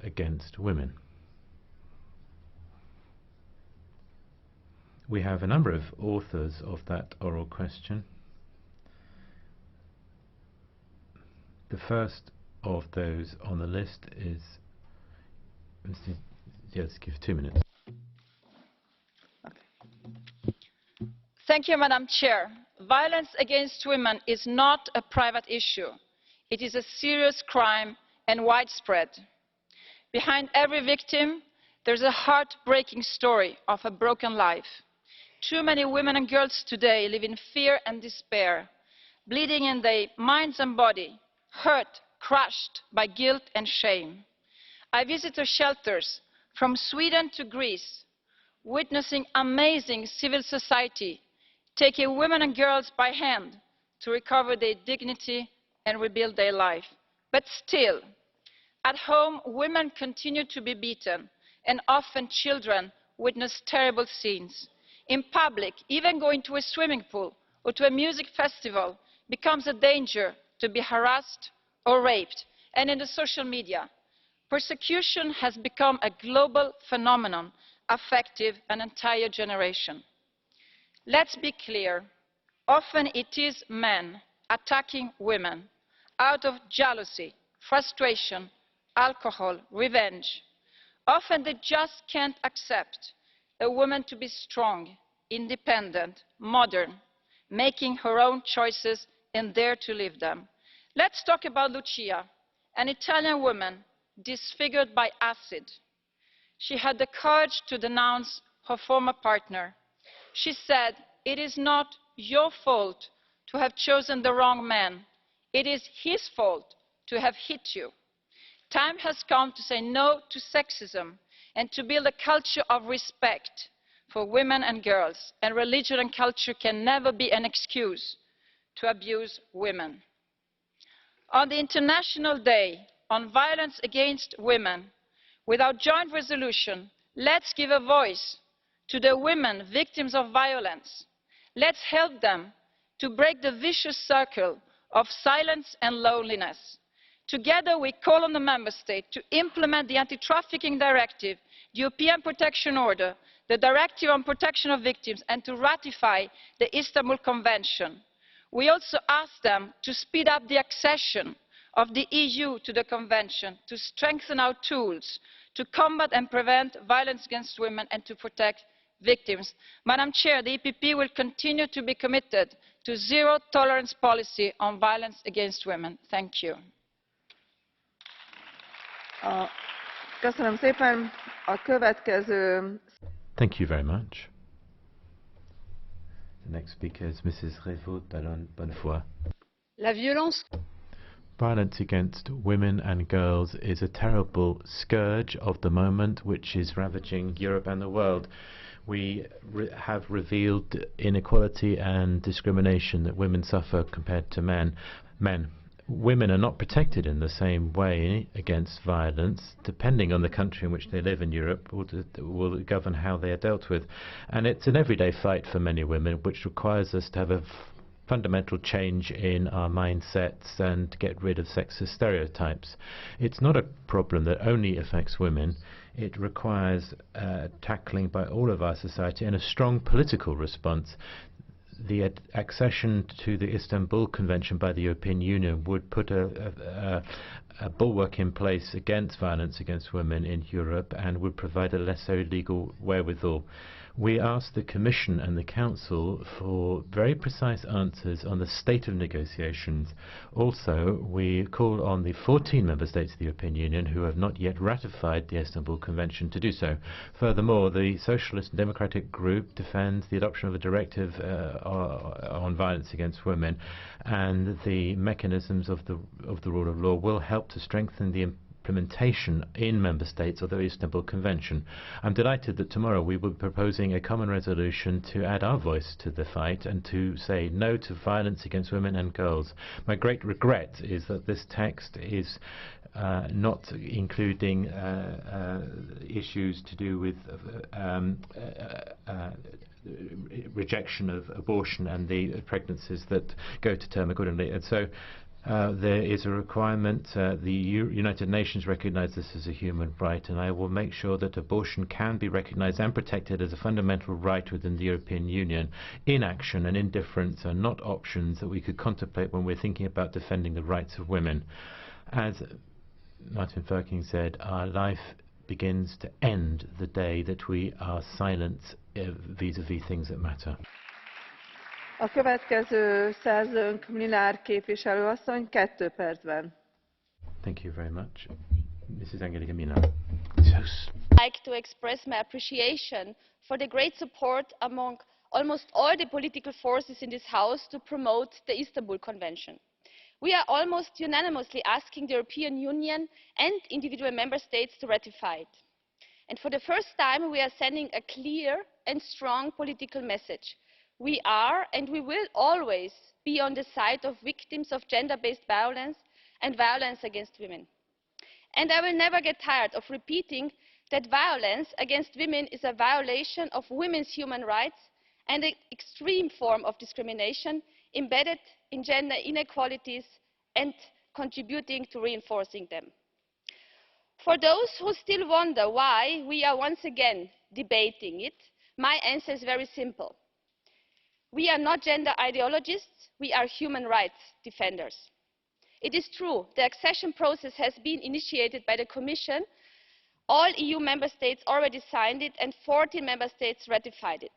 against women. We have a number of authors of that oral question. The first of those on the list is Mr. Jadwiga, 2 minutes. Thank you, Madam Chair. Violence against women is not a private issue. It is a serious crime and widespread. Behind every victim, there's a heartbreaking story of a broken life. Too many women and girls today live in fear and despair, bleeding in their minds and body, hurt, crushed by guilt and shame. I visited shelters from Sweden to Greece, witnessing amazing civil society taking women and girls by hand to recover their dignity and rebuild their life. But still, at home, women continue to be beaten, and often children witness terrible scenes. In public, even going to a swimming pool or to a music festival becomes a danger to be harassed or raped. And in the social media, persecution has become a global phenomenon affecting an entire generation. Let's be clear, often it is men attacking women out of jealousy, frustration, alcohol, revenge. Often they just can't accept a woman to be strong, independent, modern, making her own choices and dare to live them. Let's talk about Lucia, an Italian woman disfigured by acid. She had the courage to denounce her former partner. She said, "It is not your fault to have chosen the wrong man. It is his fault to have hit you." Time has come to say no to sexism and to build a culture of respect for women and girls. And religion and culture can never be an excuse to abuse women. On the International Day on Violence Against Women, with our joint resolution, let's give a voice to the women victims of violence. Let's help them to break the vicious circle of silence and loneliness. Together we call on the Member States to implement the Anti-Trafficking Directive, the European Protection Order, the Directive on Protection of Victims, and to ratify the Istanbul Convention. We also ask them to speed up the accession of the EU to the Convention, to strengthen our tools, to combat and prevent violence against women and to protect victims. Madam Chair, the EPP will continue to be committed to zero tolerance policy on violence against women. Thank you. Köszönöm szépen. A következő... Thank you very much. The next speaker is Mrs. Revault Bonnefoy. La violence. Violence against women and girls is a terrible scourge of the moment which is ravaging Europe and the world. We have revealed inequality and discrimination that women suffer compared to men. Women are not protected in the same way against violence. Depending on the country in which they live in Europe will govern how they are dealt with. And it's an everyday fight for many women, which requires us to have a fundamental change in our mindsets and get rid of sexist stereotypes. It's not a problem that only affects women. It requires tackling by all of our society and a strong political response. The accession to the Istanbul Convention by the European Union would put a bulwark in place against violence against women in Europe and would provide a necessary legal wherewithal. We ask the Commission and the Council for very precise answers on the state of negotiations. Also, we call on the 14 Member States of the European Union who have not yet ratified the Istanbul Convention to do so. Furthermore, the Socialist and Democratic Group defends the adoption of a directive on violence against women, and the mechanisms of the rule of law will help to strengthen the implementation in Member States of the Istanbul Convention. I'm delighted that tomorrow we will be proposing a common resolution to add our voice to the fight and to say no to violence against women and girls. My great regret is that this text is not including issues to do with rejection of abortion and the pregnancies that go to term accordingly. And so There is a requirement, the United Nations recognize this as a human right, and I will make sure that abortion can be recognized and protected as a fundamental right within the European Union. Inaction and indifference are not options that we could contemplate when we're thinking about defending the rights of women. As Martin Furking said, our life begins to end the day that we are silent vis-à-vis things that matter. A következő szerzőnk MLINAR képviselőasszony 2 percben. Thank you very much. Mrs. Angelika MLINAR. I'd like to express my appreciation for the great support among almost all the political forces in this House to promote the Istanbul Convention. We are almost unanimously asking the European Union and individual member states to ratify it. And for the first time, we are sending a clear and strong political message. We are and we will always be on the side of victims of gender-based violence and violence against women. And I will never get tired of repeating that violence against women is a violation of women's human rights and an extreme form of discrimination embedded in gender inequalities and contributing to reinforcing them. For those who still wonder why we are once again debating it, my answer is very simple. We are not gender ideologists, we are human rights defenders. It is true, the accession process has been initiated by the Commission. All EU member states already signed it and 14 member states ratified it.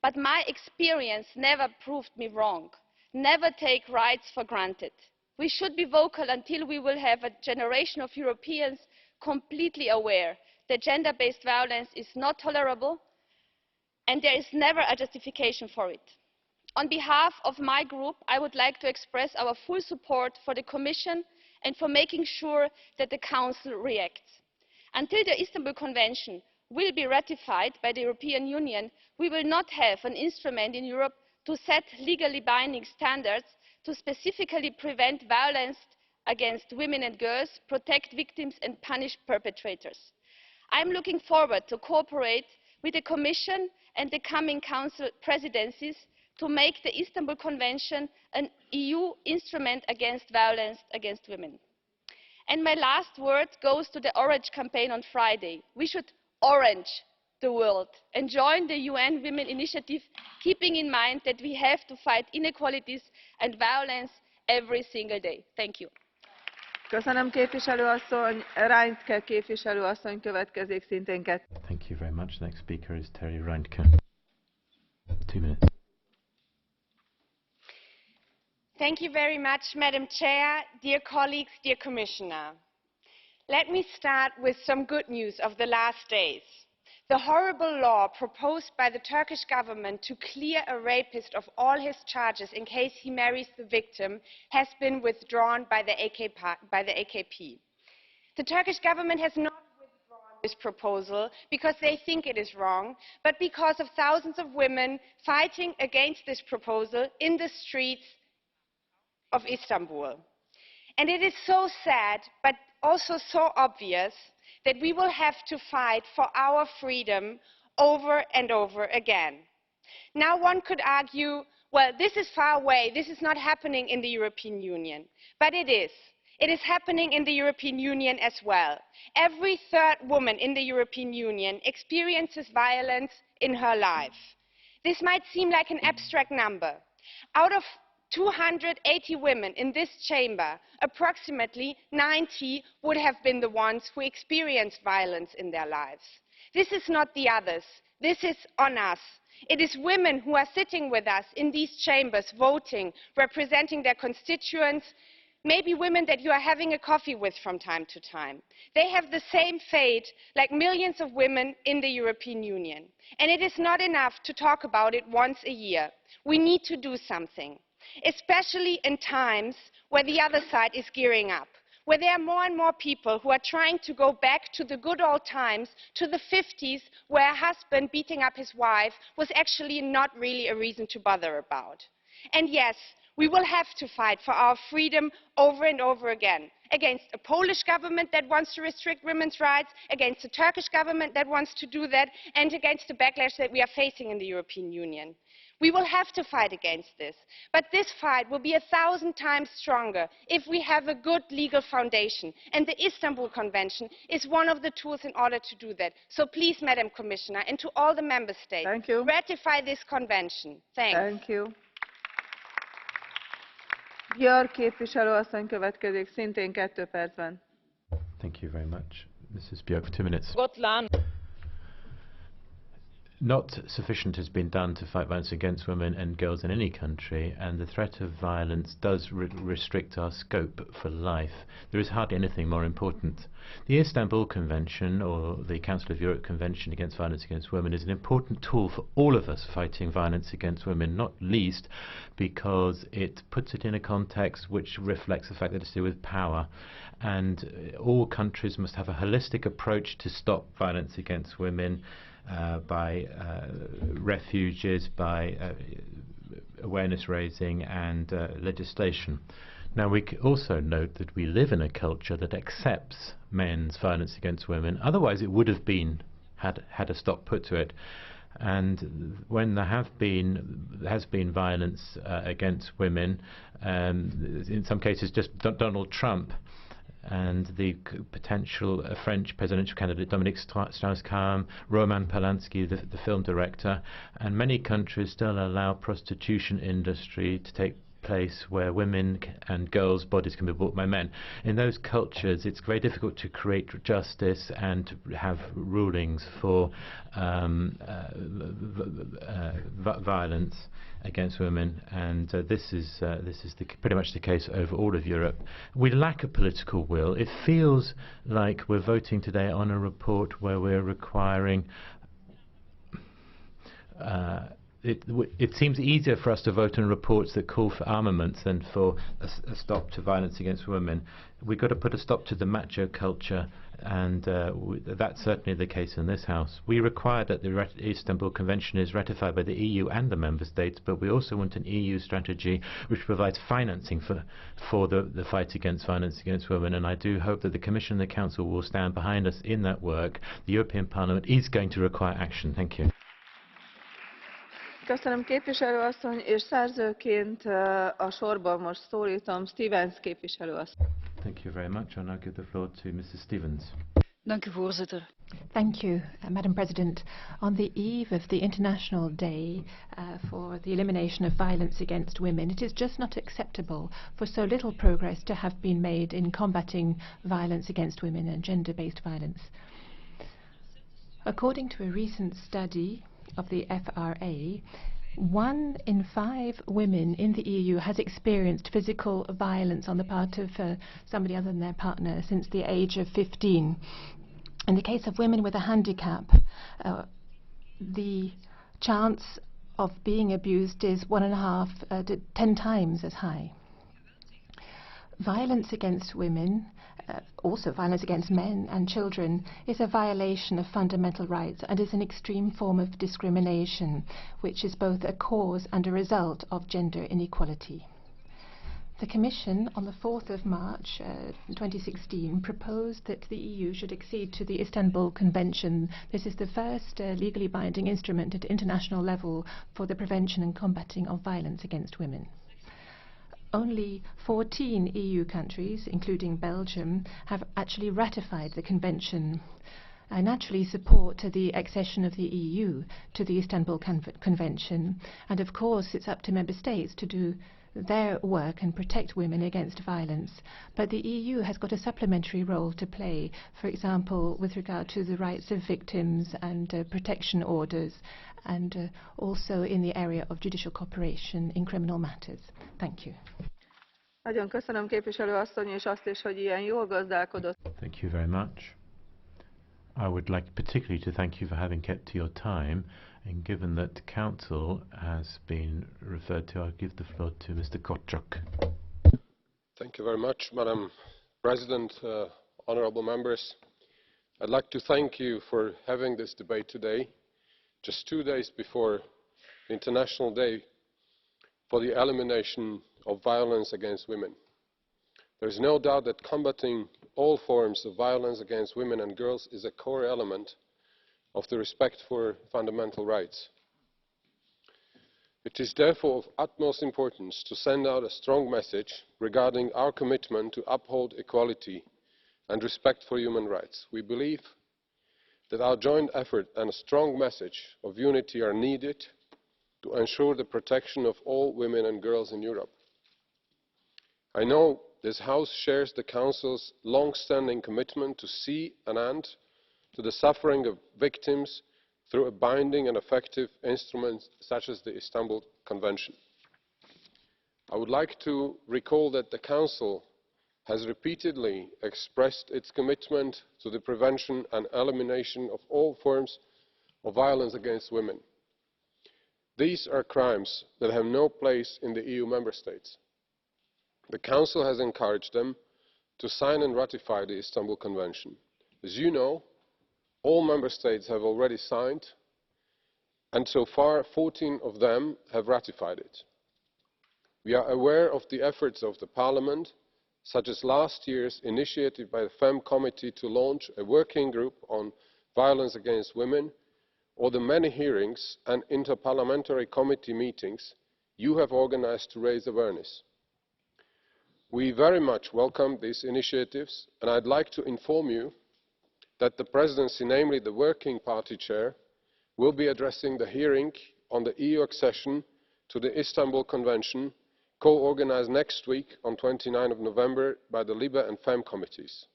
But my experience never proved me wrong. Never take rights for granted. We should be vocal until we will have a generation of Europeans completely aware that gender-based violence is not tolerable and there is never a justification for it. On behalf of my group, I would like to express our full support for the Commission and for making sure that the Council reacts. Until the Istanbul Convention will be ratified by the European Union, we will not have an instrument in Europe to set legally binding standards to specifically prevent violence against women and girls, protect victims and punish perpetrators. I am looking forward to cooperate with the Commission and the coming Council presidencies to make the Istanbul Convention an EU instrument against violence against women. And my last word goes to the Orange campaign on Friday. We should orange the world and join the UN Women Initiative, keeping in mind that we have to fight inequalities and violence every single day. Thank you. Köszönöm képviselő asszony, Reintke képviselő asszony következik szintén 2. Thank you very much. Next speaker is Terry Reintke. 2 minutes. Thank you very much, Madam Chair, dear colleagues, dear Commissioner. Let me start with some good news of the last days. The horrible law proposed by the Turkish government to clear a rapist of all his charges in case he marries the victim has been withdrawn by the AKP. The Turkish government has not withdrawn this proposal because they think it is wrong, but because of thousands of women fighting against this proposal in the streets of Istanbul. And it is so sad, but also so obvious, that we will have to fight for our freedom over and over again. Now one could argue, well, this is far away, this is not happening in the European Union. But it is. It is happening in the European Union as well. Every third woman in the European Union experiences violence in her life. This might seem like an abstract number. Out of 280 women in this chamber, approximately 90 would have been the ones who experienced violence in their lives. This is not the others. This is on us. It is women who are sitting with us in these chambers, voting, representing their constituents, maybe women that you are having a coffee with from time to time. They have the same fate like millions of women in the European Union. And it is not enough to talk about it once a year. We need to do something. Especially in times where the other side is gearing up, where there are more and more people who are trying to go back to the good old times, to the 50s, where a husband beating up his wife was actually not really a reason to bother about. And yes, we will have to fight for our freedom over and over again, against a Polish government that wants to restrict women's rights, against a Turkish government that wants to do that, and against the backlash that we are facing in the European Union. We will have to fight against this, but this fight will be 1,000 times stronger if we have a good legal foundation, and the Istanbul Convention is one of the tools in order to do that. So please, Madam Commissioner, and to all the Member States, ratify this convention. Thanks. Thank you. Björk képviselő asszony következik, szintén 2 percben. Thank you very much. Mrs. Björk for 2 minutes. Gotland. Not sufficient has been done to fight violence against women and girls in any country, and the threat of violence does restrict our scope for life. There is hardly anything more important. The Istanbul Convention, or the Council of Europe Convention Against Violence Against Women, is an important tool for all of us fighting violence against women, not least because it puts it in a context which reflects the fact that it's to do with power. And all countries must have a holistic approach to stop violence against women, by refuges, by awareness raising and legislation. Now we also note that we live in a culture that accepts men's violence against women. Otherwise it would have been had a stop put to it. And when there has been violence against women, in some cases just Donald Trump and the potential French presidential candidate Dominique Strauss-Kahn, Roman Polanski, the film director, and many countries still allow prostitution industry to take place where women and girls' bodies can be bought by men. In those cultures it's very difficult to create justice and to have rulings for violence against women, and this is pretty much the case over all of Europe. We lack a political will. It feels like we're voting today on a report where we're requiring it seems easier for us to vote on reports that call for armaments than for a stop to violence against women. We've got to put a stop to the macho culture, and that's certainly the case in this House. We require that the Istanbul Convention is ratified by the EU and the Member States, but we also want an EU strategy which provides financing for the fight against violence against women, and I do hope that the Commission and the Council will stand behind us in that work. The European Parliament is going to require action. Thank you. Köszönöm képviselő asszony, és szerzőként a sorban most szólítom Stevens képviselő asszony. Thank you very much. I'll now give the floor to Mrs. Stevens. Dank u, voorzitter. Thank you, Madam President. On the eve of the International Day for the Elimination of Violence Against Women, it is just not acceptable for so little progress to have been made in combating violence against women and gender-based violence. According to a recent study of the FRA, 1 in 5 women in the EU has experienced physical violence on the part of somebody other than their partner since the age of 15. In the case of women with a handicap, the chance of being abused is 1.5 to 10 times as high. Violence against women, also violence against men and children, is a violation of fundamental rights and is an extreme form of discrimination, which is both a cause and a result of gender inequality. The Commission, on the 4th of March 2016, proposed that the EU should accede to the Istanbul Convention. This is the first legally binding instrument at international level for the prevention and combating of violence against women. Only 14 EU countries, including Belgium, have actually ratified the Convention. I naturally support the accession of the EU to the Istanbul Convention, and of course it's up to Member States to do their work and protect women against violence. But the EU has got a supplementary role to play, for example, with regard to the rights of victims and protection orders, and also in the area of judicial cooperation in criminal matters. Thank you. Nagyon köszönöm képviselő asszony, és azt is, hogy ilyen jól gazdálkodott. Thank you very much. I would like particularly to thank you for having kept to your time, and given that Council has been referred to, I'll give the floor to Mr. Korczak. Thank you very much, Madam President, honourable members. I'd like to thank you for having this debate today, just 2 days before the International Day for the Elimination of Violence Against Women. There is no doubt that combating all forms of violence against women and girls is a core element of the respect for fundamental rights. It is therefore of utmost importance to send out a strong message regarding our commitment to uphold equality and respect for human rights. We believe that our joint effort and a strong message of unity are needed to ensure the protection of all women and girls in Europe. I know this House shares the Council's long-standing commitment to see an end to the suffering of victims through a binding and effective instrument such as the Istanbul Convention. I would like to recall that the Council has repeatedly expressed its commitment to the prevention and elimination of all forms of violence against women. These are crimes that have no place in the EU member states. The Council has encouraged them to sign and ratify the Istanbul Convention. As you know, all member states have already signed, and so far 14 of them have ratified it. We are aware of the efforts of the Parliament, such as last year's initiative by the FEMM Committee to launch a working group on violence against women, or the many hearings and interparliamentary committee meetings you have organised to raise awareness. We very much welcome these initiatives, and I'd like to inform you that the Presidency, namely the Working Party Chair, will be addressing the hearing on the EU accession to the Istanbul Convention, co-organised next week on 29 November by the LIBE and FEMM committees.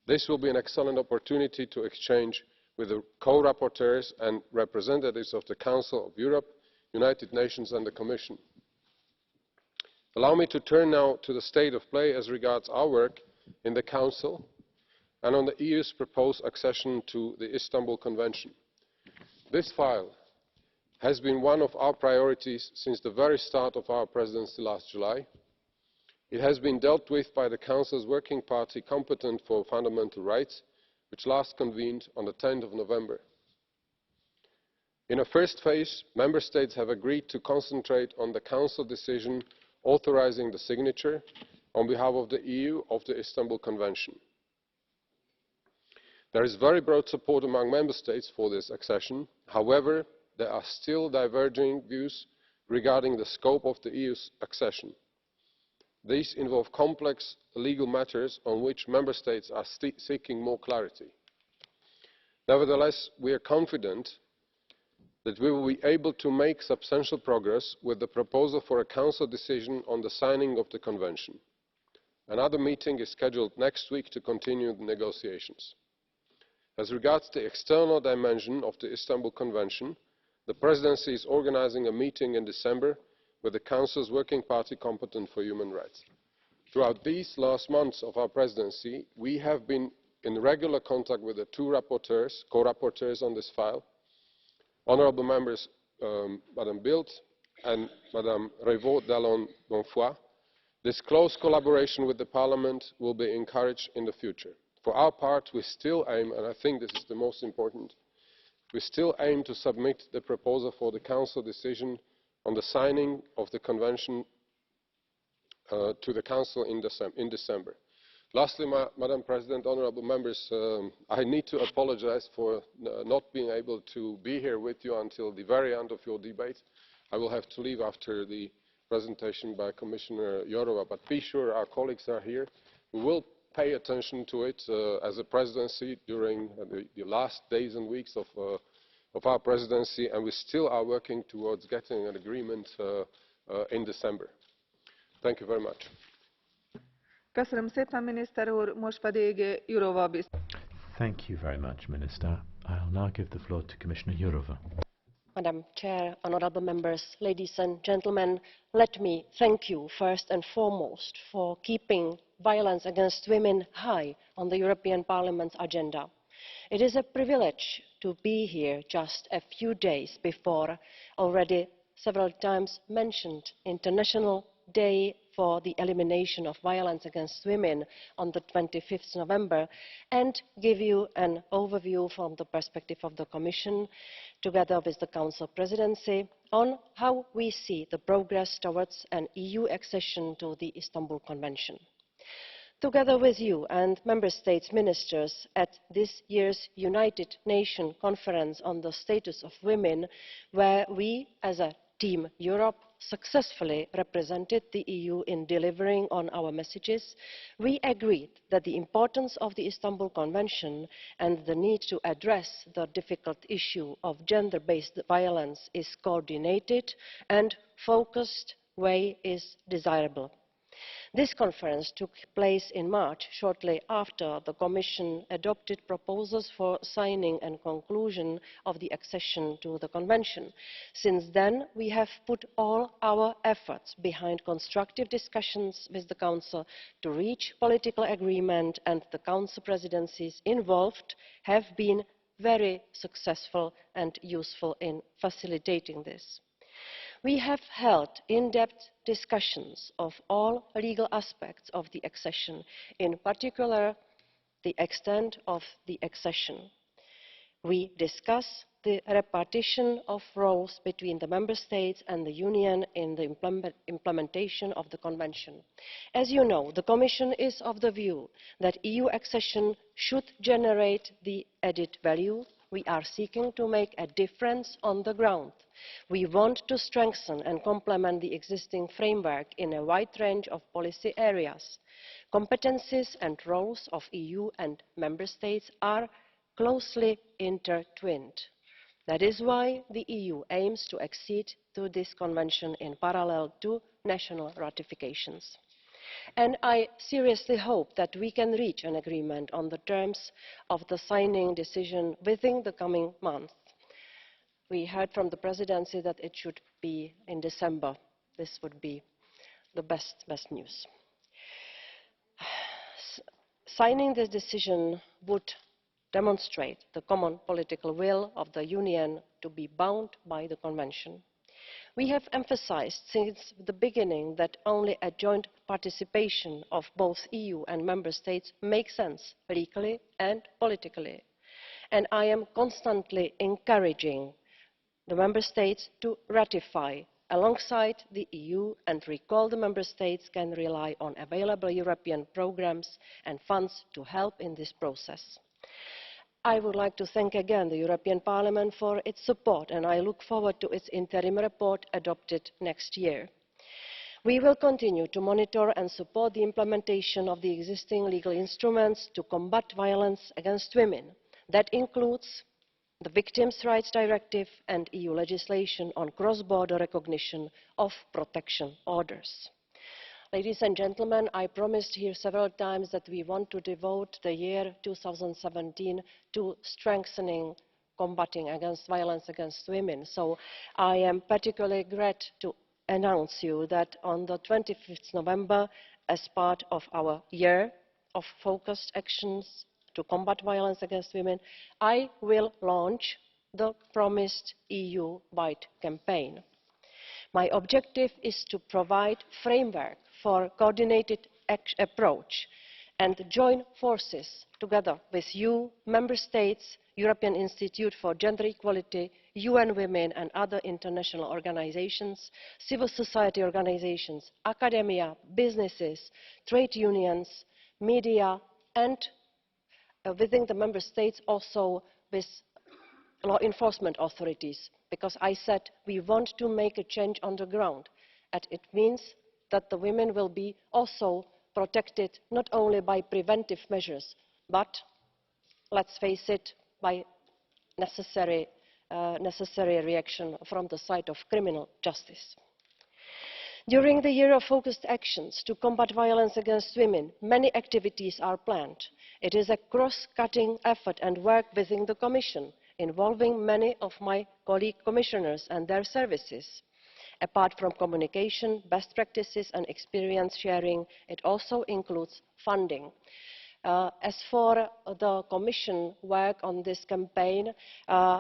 This will be an excellent opportunity to exchange with the co-rapporteurs and representatives of the Council of Europe, United Nations and the Commission. Allow me to turn now to the state of play as regards our work in the Council and on the EU's proposed accession to the Istanbul Convention. This file has been one of our priorities since the very start of our presidency last July. It has been dealt with by the Council's Working Party competent for fundamental rights, which last convened on the 10th of November. In a first phase, Member States have agreed to concentrate on the Council decision authorising the signature on behalf of the EU of the Istanbul Convention. There is very broad support among Member States for this accession. However, there are still diverging views regarding the scope of the EU's accession. These involve complex legal matters on which Member States are seeking more clarity. Nevertheless, we are confident that we will be able to make substantial progress with the proposal for a Council decision on the signing of the Convention. Another meeting is scheduled next week to continue the negotiations. As regards the external dimension of the Istanbul Convention, the Presidency is organising a meeting in December with the Council's Working Party competent for human rights. Throughout these last months of our Presidency, we have been in regular contact with the two rapporteurs, co-rapporteurs on this file, Honourable Members Madame BILDT and Madame Revault-Dallon-Bonnefoy. This close collaboration with the Parliament will be encouraged in the future. For our part, we still aim, and I think this is the most important, we still aim to submit the proposal for the Council decision on the signing of the Convention to the Council in December. Lastly, Madam President, honourable members, I need to apologise for not being able to be here with you until the very end of your debate. I will have to leave after the presentation by Commissioner Jourová, but be sure our colleagues are here. We will pay attention to it as a presidency during the last days and weeks of our presidency, and we still are working towards getting an agreement in December. Thank you very much. Köszönöm szépen, miniszter úr, most pedig Jourová biztos. Thank you very much, Minister. I'll now give the floor to Commissioner Jourová. Madam Chair, honourable members, ladies and gentlemen, let me thank you first and foremost for keeping violence against women high on the European Parliament's agenda. It is a privilege to be here just a few days before already several times mentioned International Day for the Elimination of Violence Against Women on the 25th November and give you an overview from the perspective of the Commission, together with the Council Presidency, on how we see the progress towards an EU accession to the Istanbul Convention. Together with you and Member States ministers at this year's United Nations Conference on the Status of Women, where we as a Team Europe successfully represented the EU in delivering on our messages, we agreed that the importance of the Istanbul Convention and the need to address the difficult issue of gender-based violence in a coordinated and focused way is desirable. This conference took place in March, shortly after the Commission adopted proposals for signing and conclusion of the accession to the Convention. Since then, we have put all our efforts behind constructive discussions with the Council to reach political agreement, and the Council presidencies involved have been very successful and useful in facilitating this. We have held in-depth discussions of all legal aspects of the accession, in particular the extent of the accession. We discuss the repartition of roles between the Member States and the Union in the implementation of the Convention. As you know, the Commission is of the view that EU accession should generate the added value we are seeking to make a difference on the ground. We want to strengthen and complement the existing framework in a wide range of policy areas. Competences and roles of EU and Member States are closely intertwined. That is why the EU aims to accede to this Convention in parallel to national ratifications. And I seriously hope that we can reach an agreement on the terms of the signing decision within the coming month. We heard from the Presidency that it should be in December. This would be the best news. Signing this decision would demonstrate the common political will of the Union to be bound by the Convention. We have emphasised since the beginning that only a joint participation of both EU and Member States makes sense legally and politically, and I am constantly encouraging the Member States to ratify alongside the EU and recall the Member States can rely on available European programmes and funds to help in this process. I would like to thank again the European Parliament for its support, and I look forward to its interim report adopted next year. We will continue to monitor and support the implementation of the existing legal instruments to combat violence against women. That includes the Victims' Rights Directive and EU legislation on cross-border recognition of protection orders. Ladies and gentlemen, I promised here several times that we want to devote the year 2017 to strengthening combating against violence against women. So I am particularly glad to announce you that on the 25th November, as part of our year of focused actions to combat violence against women, I will launch the promised EU-wide campaign. My objective is to provide a framework for a coordinated approach and join forces together with you, Member States, European Institute for Gender Equality, UN Women and other international organisations, civil society organisations, academia, businesses, trade unions, media, and within the Member States also with law enforcement authorities, because I said we want to make a change on the ground, and it means that the women will be also protected not only by preventive measures, but, let's face it, by necessary reaction from the side of criminal justice. During the year of focused actions to combat violence against women, many activities are planned. It is a cross-cutting effort and work within the Commission, involving many of my colleague commissioners and their services. Apart from communication, best practices and experience sharing, it also includes funding. As for the Commission work on this campaign,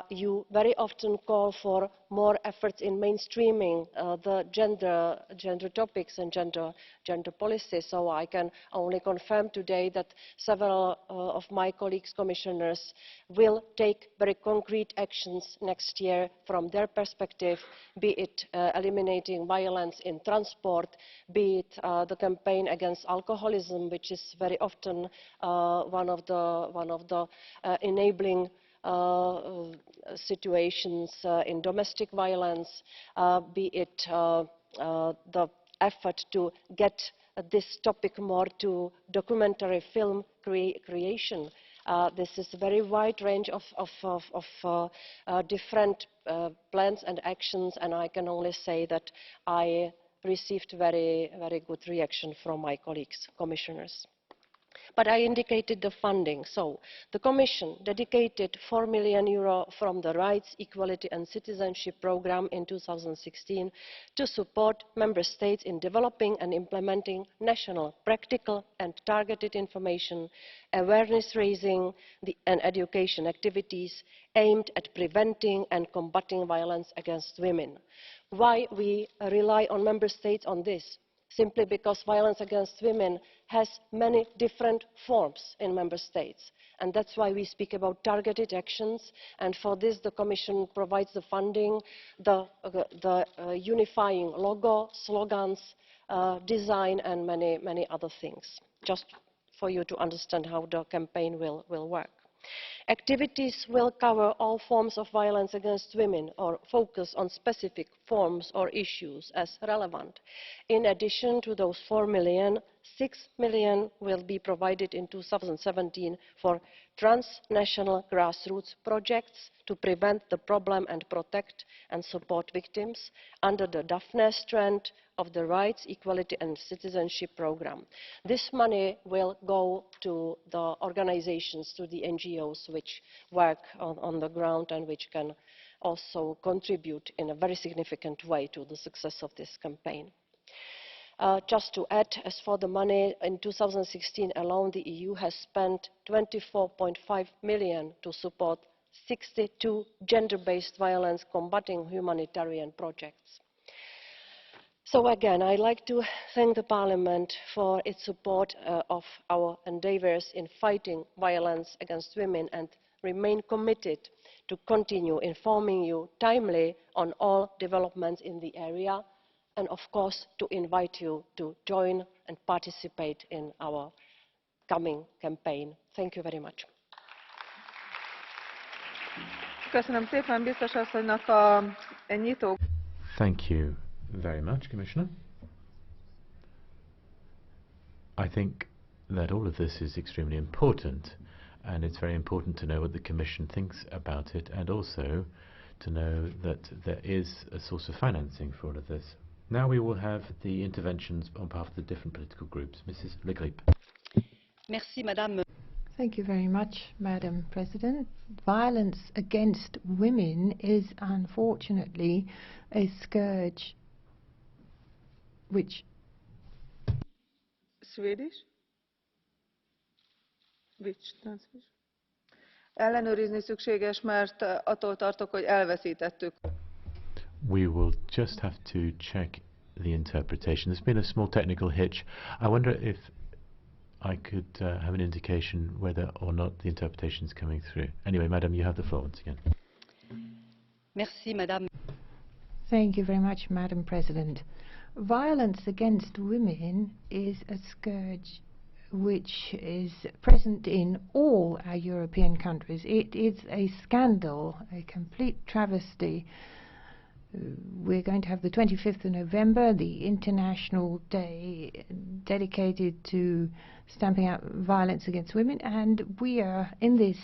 you very often call for more efforts in mainstreaming the gender topics and gender policy, so I can only confirm today that several of my colleagues commissioners will take very concrete actions next year from their perspective, be it eliminating violence in transport, be it the campaign against alcoholism, which is very often one of the enabling situations in domestic violence, be it the effort to get this topic more to documentary film creation. This is a very wide range of different plans and actions, and I can only say that I received very good reaction from my colleagues, commissioners. But I indicated the funding. So the Commission dedicated €4 million from the Rights, Equality and Citizenship Programme in 2016 to support Member States in developing and implementing national practical and targeted information, awareness raising and education activities aimed at preventing and combating violence against women. Why we rely on Member States on this? Simply because violence against women has many different forms in Member States. And that's why we speak about targeted actions, and for this the Commission provides the funding, the unifying logo, slogans, design and many other things, just for you to understand how the campaign will work. Activities will cover all forms of violence against women or focus on specific forms or issues as relevant. In addition to those 4 million, 6 million will be provided in 2017 for transnational grassroots projects to prevent the problem and protect and support victims under the Daphne strand of the Rights, Equality and Citizenship Programme. This money will go to the organisations, to the NGOs which work on the ground and which can also contribute in a very significant way to the success of this campaign. Just to add, as for the money, in 2016 alone the EU has spent 24.5 million to support 62 gender-based violence combating humanitarian projects. So again, I'd like to thank the Parliament for its support of our endeavours in fighting violence against women and remain committed to continue informing you timely on all developments in the area, and of course to invite you to join and participate in our coming campaign. Thank you very much. Köszönöm szépen biztos asszonynak a nyitó. Thank you very much, Commissioner. I think that all of this is extremely important, and it's very important to know what the Commission thinks about it, and also to know that there is a source of financing for all of this. Now we will have the interventions on behalf of the different political groups. Mrs. Le Grip. Merci, Madame. Thank you very much, Madam President. Violence against women is unfortunately a scourge which... Swedish? Which translation? Ellenőrizni szükséges, mert attól tartok, hogy elveszítettük. We will just have to check the interpretation. There's been a small technical hitch. I wonder if I could have an indication whether or not the interpretation is coming through. Anyway, Madam, you have the floor once again. Merci, Madame. Thank you very much, Madam President. Violence against women is a scourge which is present in all our European countries. It is a scandal, a complete travesty. We're going to have the 25th of November, the International Day dedicated to stamping out violence against women, and we are in this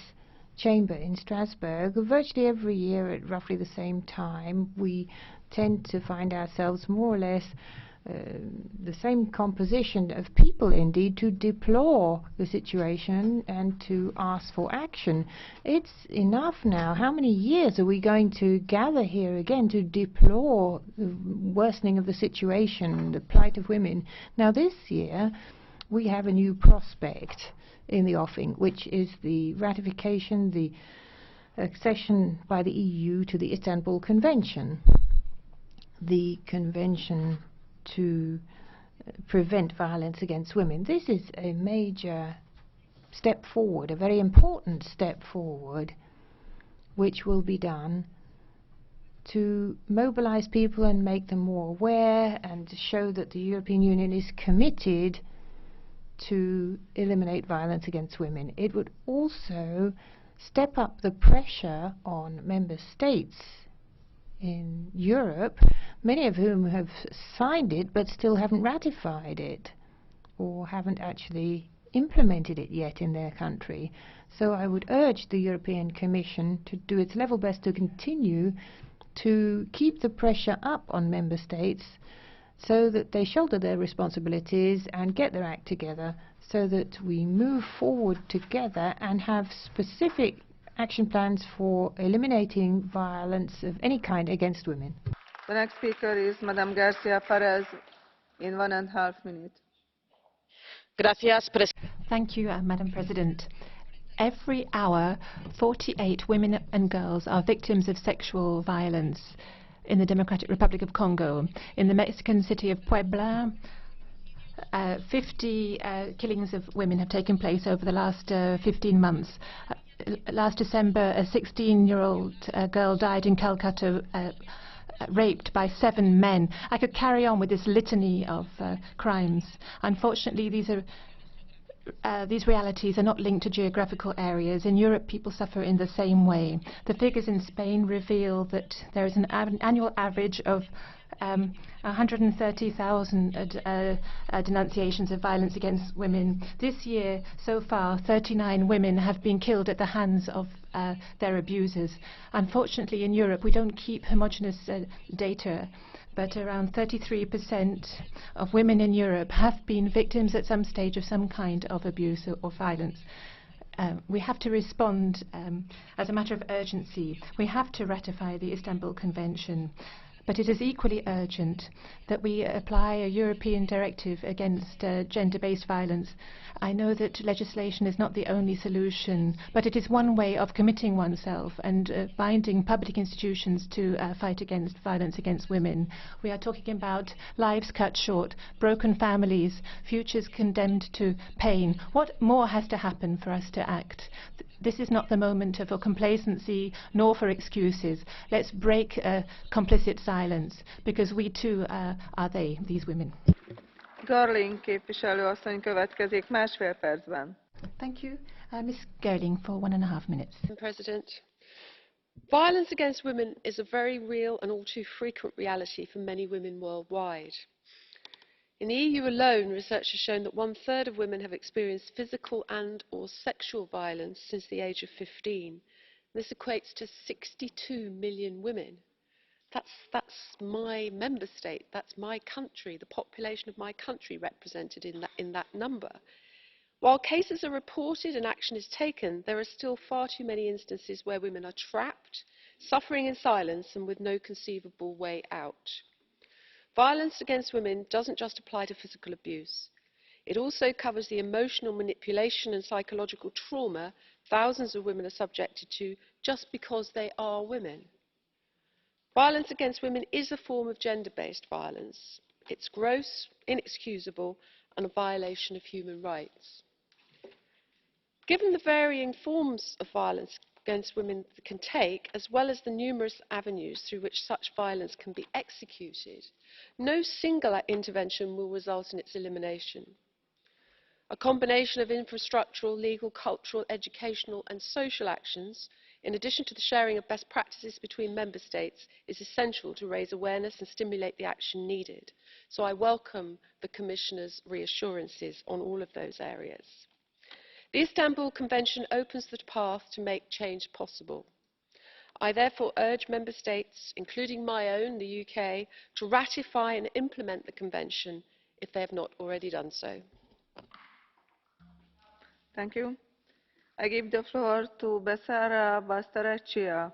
chamber in Strasbourg virtually every year at roughly the same time. We tend to find ourselves more or less the same composition of people, indeed, to deplore the situation and to ask for action. It's enough now. How many years are we going to gather here again to deplore the worsening of the situation, the plight of women? Now this year we have a new prospect in the offing, which is the ratification, the accession by the EU to the Istanbul Convention. The Convention to prevent violence against women. This is a major step forward, a very important step forward, which will be done to mobilize people and make them more aware and to show that the European Union is committed to eliminate violence against women. It would also step up the pressure on member states in Europe, many of whom have signed it but still haven't ratified it or haven't actually implemented it yet in their country. So I would urge the European Commission to do its level best to continue to keep the pressure up on member states so that they shoulder their responsibilities and get their act together, so that we move forward together and have specific action plans for eliminating violence of any kind against women. The next speaker is Madam Garcia Perez in 1.5 minutes. Thank you, Madam President. Every hour, 48 women and girls are victims of sexual violence in the Democratic Republic of Congo. In the Mexican city of Puebla, 50 killings of women have taken place over the last 15 months. Last December, a 16-year-old girl died in Calcutta, raped by 7 men. I could carry on with this litany of crimes. Unfortunately, these realities are not linked to geographical areas. In Europe, people suffer in the same way. The figures in Spain reveal that there is an annual average of 130,000 denunciations of violence against women. This year, so far, 39 women have been killed at the hands of their abusers. Unfortunately, in Europe, we don't keep homogeneous data, but around 33% of women in Europe have been victims at some stage of some kind of abuse or violence. We have to respond as a matter of urgency. We have to ratify the Istanbul Convention. But it is equally urgent that we apply a European directive against gender-based violence. I know that legislation is not the only solution, but it is one way of committing oneself and binding public institutions to fight against violence against women. We are talking about lives cut short, broken families, futures condemned to pain. What more has to happen for us to act? This is not the moment for complacency nor for excuses. Let's break complicit silence, because we too are they, these women. Görling képviselő asszony következik 1,5 percben. Thank you. Ms. Görling for 1.5 minutes. Madam President, violence against women is a very real and all too frequent reality for many women worldwide. In the EU alone, research has shown that 1/3 of women have experienced physical and/or sexual violence since the age of 15. This equates to 62 million women. That's my member state, that's my country, the population of my country represented in that number. While cases are reported and action is taken, there are still far too many instances where women are trapped, suffering in silence and with no conceivable way out. Violence against women doesn't just apply to physical abuse. It also covers the emotional manipulation and psychological trauma thousands of women are subjected to just because they are women. Violence against women is a form of gender-based violence. It's gross, inexcusable, and a violation of human rights. Given the varying forms of violence against women can take, as well as the numerous avenues through which such violence can be executed, no single intervention will result in its elimination. A combination of infrastructural, legal, cultural, educational and social actions, in addition to the sharing of best practices between member states, is essential to raise awareness and stimulate the action needed. So I welcome the Commissioner's reassurances on all of those areas. The Istanbul Convention opens the path to make change possible. I therefore urge member states, including my own, the UK, to ratify and implement the Convention if they have not already done so. Thank you. I give the floor to Becerra Bastareccia.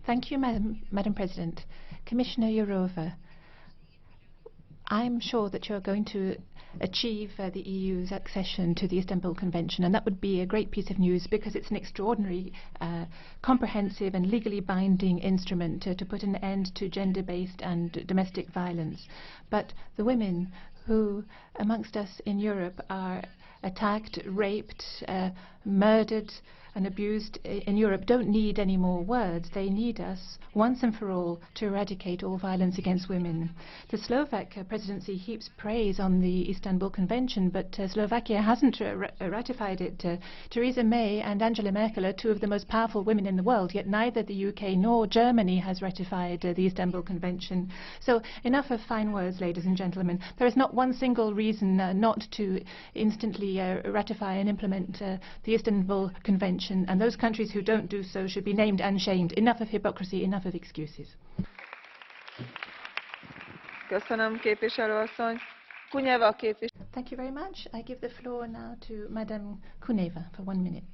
Thank you, Madam President. Commissioner Jourová, I'm sure that you're going to achieve the EU's accession to the Istanbul Convention, and that would be a great piece of news because it's an extraordinary, comprehensive and legally binding instrument to put an end to gender-based and domestic violence. But the women who amongst us in Europe are attacked, raped, murdered and abused in Europe don't need any more words. They need us, once and for all, to eradicate all violence against women. The Slovak presidency heaps praise on the Istanbul Convention, but Slovakia hasn't ratified it. Theresa May and Angela Merkel are two of the most powerful women in the world, yet neither the UK nor Germany has ratified the Istanbul Convention. So enough of fine words, ladies and gentlemen. There is not one single reason not to instantly ratify and implement the Istanbul Convention, and those countries who don't do so should be named and shamed. Enough of hypocrisy, enough of excuses. Köszönöm, képviselő asszony. Kuneva képviselő. Thank you very much. I give the floor now to Madame Kuneva for 1 minute.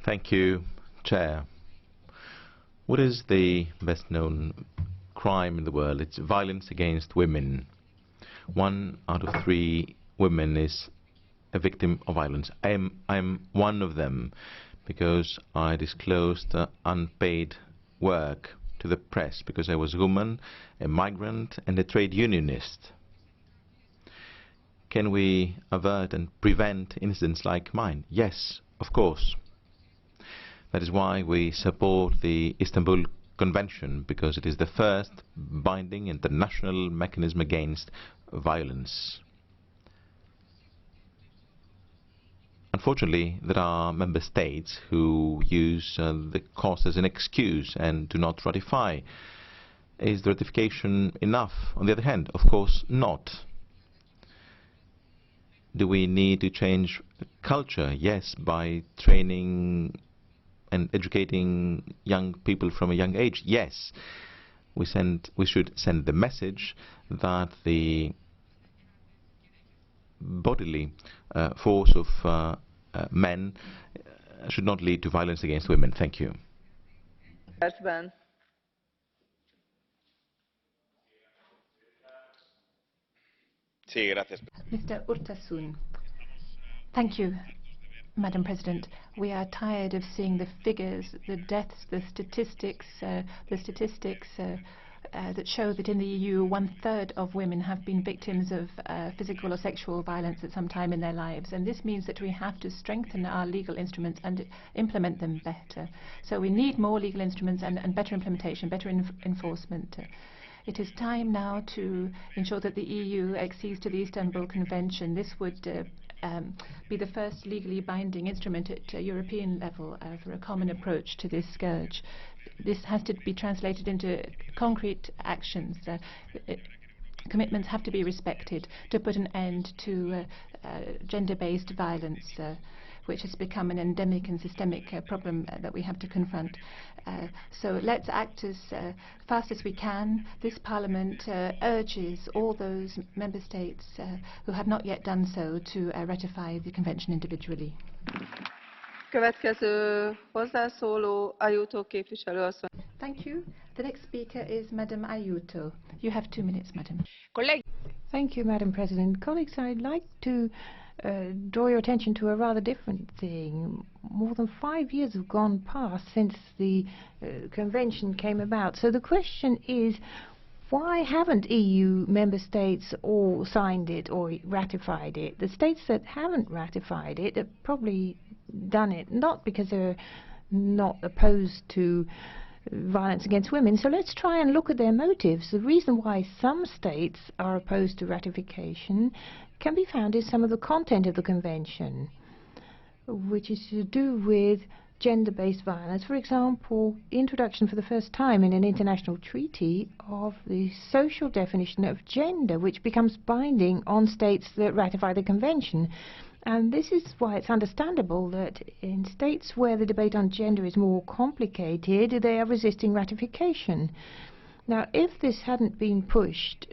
Thank you, Chair. What is the best known crime in the world? It's violence against women. 1 out of 3 women is a victim of violence. I'm one of them because I disclosed unpaid work to the press because I was a woman, a migrant and a trade unionist. Can we avert and prevent incidents like mine? Yes, of course. That is why we support the Istanbul Convention, because it is the first binding international mechanism against violence. Unfortunately, there are member states who use the cause as an excuse and do not ratify. Is the ratification enough? On the other hand, of course not. Do we need to change culture? Yes, by training and educating young people from a young age. Yes, we should send the message that the bodily force of men should not lead to violence against women. Thank you. Mr. URTASUN. Thank you, Madam President. We are tired of seeing the figures, the deaths, the statistics that show that in the EU 1/3 of women have been victims of physical or sexual violence at some time in their lives, and this means that we have to strengthen our legal instruments and implement them better. So we need more legal instruments and better implementation, better enforcement. It is time now to ensure that the EU accedes to the Istanbul Convention. This would be the first legally binding instrument at European level for a common approach to this scourge. This has to be translated into concrete actions. Commitments have to be respected to put an end to gender-based violence, which has become an endemic and systemic problem that we have to confront. So let's act as fast as we can. This Parliament urges all those member states who have not yet done so to ratify the Convention individually. Következő hozzászóló AIUTO képviselő asszony. Thank you. The next speaker is Madam AIUTO. You have 2 minutes, Madam. Thank you, Madam President. Colleagues, I'd like to draw your attention to a rather different thing. More than 5 years have gone past since the convention came about. So the question is, why haven't EU member states all signed it or ratified it? The states that haven't ratified it have probably done it not because they're not opposed to violence against women. So let's try and look at their motives. The reason why some states are opposed to ratification can be found in some of the content of the convention, which is to do with gender-based violence. For example, introduction for the first time in an international treaty of the social definition of gender, which becomes binding on states that ratify the convention. And this is why it's understandable that in states where the debate on gender is more complicated, they are resisting ratification. Now, if this hadn't been pushed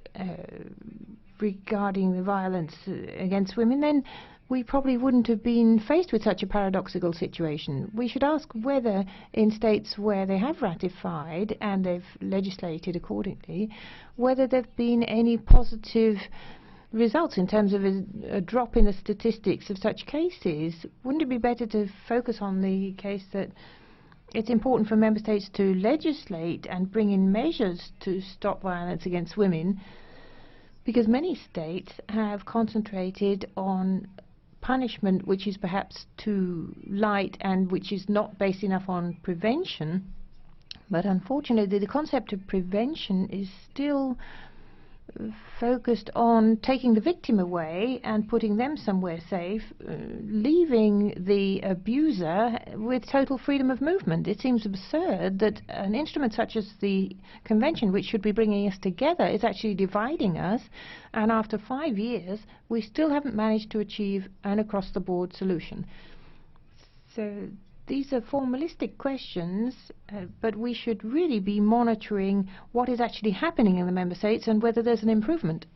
regarding the violence against women, then we probably wouldn't have been faced with such a paradoxical situation. We should ask whether in states where they have ratified and they've legislated accordingly, whether there have been any positive results in terms of a drop in the statistics of such cases. Wouldn't it be better to focus on the case that it's important for member states to legislate and bring in measures to stop violence against women, because many states have concentrated on punishment which is perhaps too light and which is not based enough on prevention. But unfortunately, the concept of prevention is still focused on taking the victim away and putting them somewhere safe, leaving the abuser with total freedom of movement. It seems absurd that an instrument such as the Convention, which should be bringing us together, is actually dividing us, and after 5 years we still haven't managed to achieve an across-the-board solution. So these are formalistic questions, but we should really be monitoring what is actually happening in the Member States and whether there's an improvement.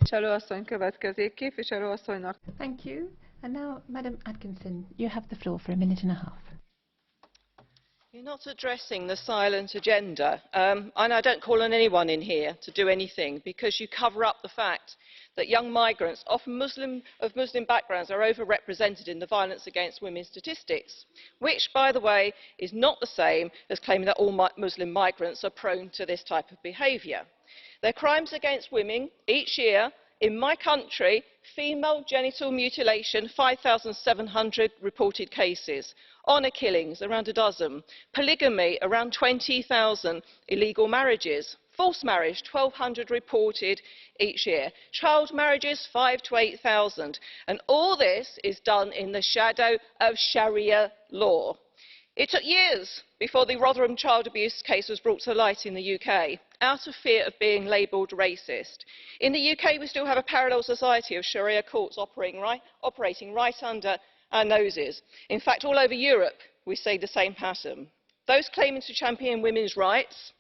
Thank you. And now, Madam Atkinson, you have the floor for a minute and a half. You're not addressing the silent agenda, and I don't call on anyone in here to do anything, because you cover up the fact that young migrants, often of Muslim backgrounds, are overrepresented in the violence against women statistics, which, by the way, is not the same as claiming that all Muslim migrants are prone to this type of behaviour. Their crimes against women each year in my country: female genital mutilation, 5,700 reported cases; honour killings, around a dozen; polygamy, around 20,000 illegal marriages; forced marriage, 1,200 reported each year; child marriages, 5,000 to 8,000. And all this is done in the shadow of Sharia law. It took years before the Rotherham child abuse case was brought to light in the UK, out of fear of being labelled racist. In the UK, we still have a parallel society of Sharia courts operating right under our noses. In fact, all over Europe, we see the same pattern. Those claiming to champion women's rights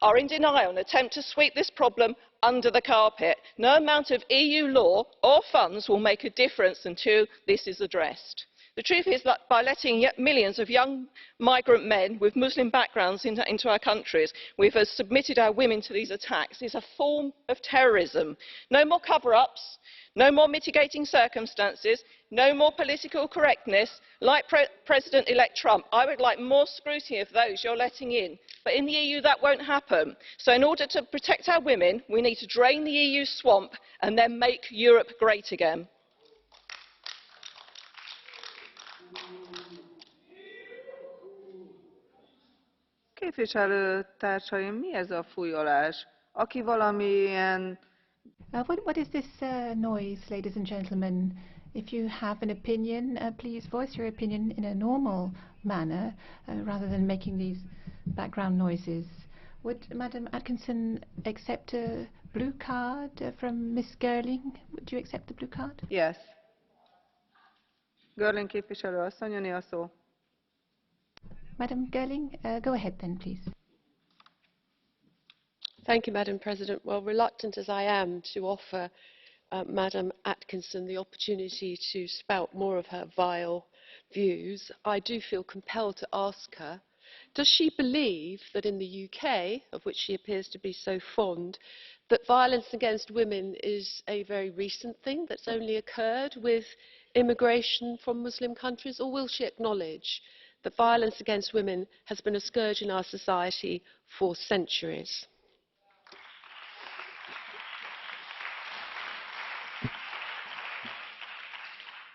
are in denial and attempt to sweep this problem under the carpet. No amount of EU law or funds will make a difference until this is addressed. The truth is that by letting millions of young migrant men with Muslim backgrounds into our countries, we have submitted our women to these attacks. It's a form of terrorism. No more cover-ups, no more mitigating circumstances, no more political correctness. Like President-elect Trump, I would like more scrutiny of those you're letting in. But in the EU, that won't happen. So in order to protect our women, we need to drain the EU swamp and then make Europe great again. Képviselőtársaim, mi ez a fújolás? Aki valamilyen... What is this noise, ladies and gentlemen? If you have an opinion, please voice your opinion in a normal manner, rather than making these background noises. Would Madam Atkinson accept a blue card from Miss Girling? Would you accept the blue card? Yes. Girling képviselő asszony, öné a szó. Madam Girling, go ahead then, please. Thank you, Madam President. Well, reluctant as I am to offer Madam Atkinson the opportunity to spout more of her vile views, I do feel compelled to ask her, does she believe that in the UK, of which she appears to be so fond, that violence against women is a very recent thing that's only occurred with immigration from Muslim countries, or will she acknowledge that violence against women has been a scourge in our society for centuries?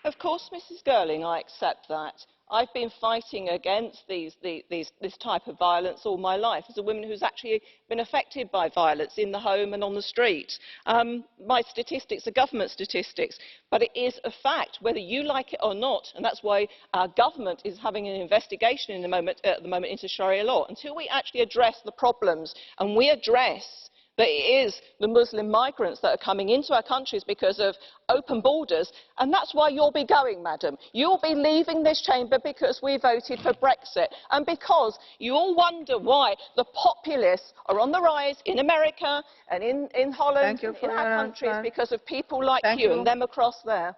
Of course, Mrs. Girling, I accept that. I've been fighting against this type of violence all my life as a woman who's actually been affected by violence in the home and on the street. My statistics are government statistics, but it is a fact, whether you like it or not, and that's why our government is having an investigation at the moment into Sharia law. Until we actually address the problems, and we address that it is the Muslim migrants that are coming into our countries because of open borders, and that's why you'll be going, madam. You'll be leaving this chamber because we voted for Brexit, and because you all wonder why the populists are on the rise in America and in Holland and in our countries, because of people like you and them across there.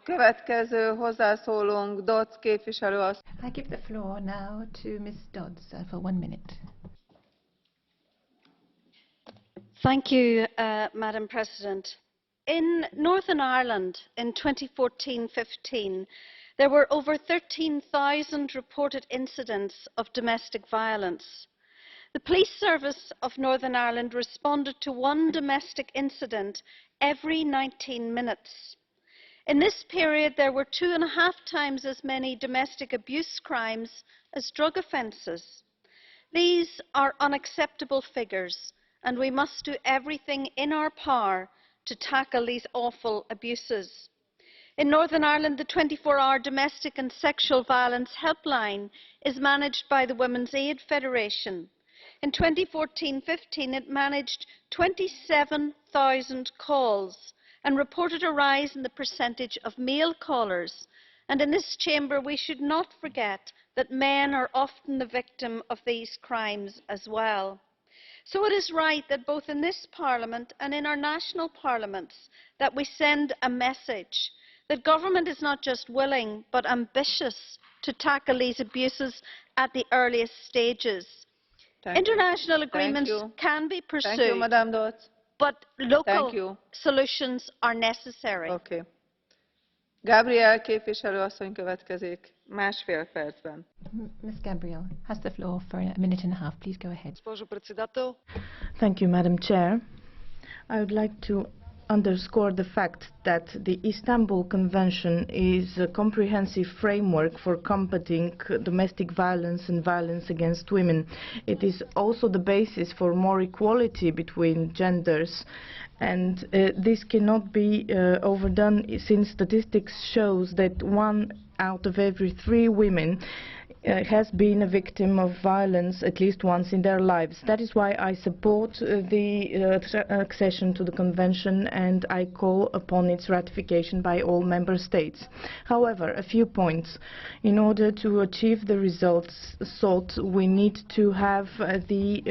Következő hozzászólónk Dodds képviselő asszony. I give the floor now to Ms. Dodds for 1 minute. Thank you, Madam President. In Northern Ireland in 2014-15, there were over 13,000 reported incidents of domestic violence. The police service of Northern Ireland responded to one domestic incident every 19 minutes. In this period, there were 2.5 times as many domestic abuse crimes as drug offences. These are unacceptable figures, and we must do everything in our power to tackle these awful abuses. In Northern Ireland, the 24-hour domestic and sexual violence helpline is managed by the Women's Aid Federation. In 2014-15, it managed 27,000 calls and reported a rise in the percentage of male callers. And in this chamber, we should not forget that men are often the victim of these crimes as well. So it is right that both in this Parliament and in our national parliaments that we send a message that government is not just willing but ambitious to tackle these abuses at the earliest stages. International agreements can be pursued, but local solutions are necessary. Okay. Gabriel képviselő asszony következik 1,5 percben. Ms. Gabriel has the floor for a minute and a half. Please go ahead. Thank you, Madam Chair. I would like to underscore the fact that the Istanbul Convention is a comprehensive framework for combating domestic violence and violence against women. It is also the basis for more equality between genders, and this cannot be overdone, since statistics shows that 1 out of every 3 women has been a victim of violence at least once in their lives. That is why I support the accession to the Convention, and I call upon its ratification by all member states. However, a few points. In order to achieve the results sought, we need to have the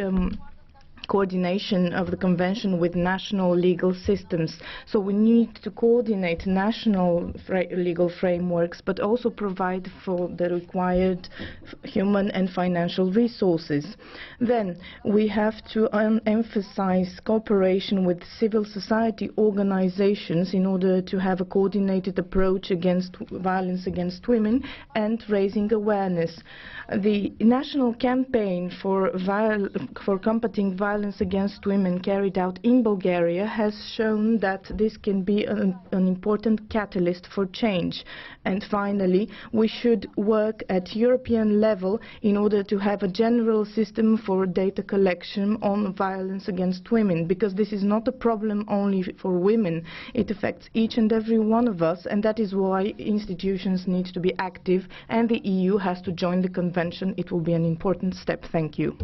coordination of the Convention with national legal systems. So we need to coordinate national legal frameworks, but also provide for the required human and financial resources. Then we have to emphasize cooperation with civil society organizations in order to have a coordinated approach against violence against women and raising awareness. The national campaign for combating violence against women carried out in Bulgaria has shown that this can be an important catalyst for change. And finally, we should work at European level in order to have a general system for data collection on violence against women, because this is not a problem only for women. It affects each and every one of us, and that is why institutions need to be active, and the EU has to join the Convention. It will be an important step. Thank you.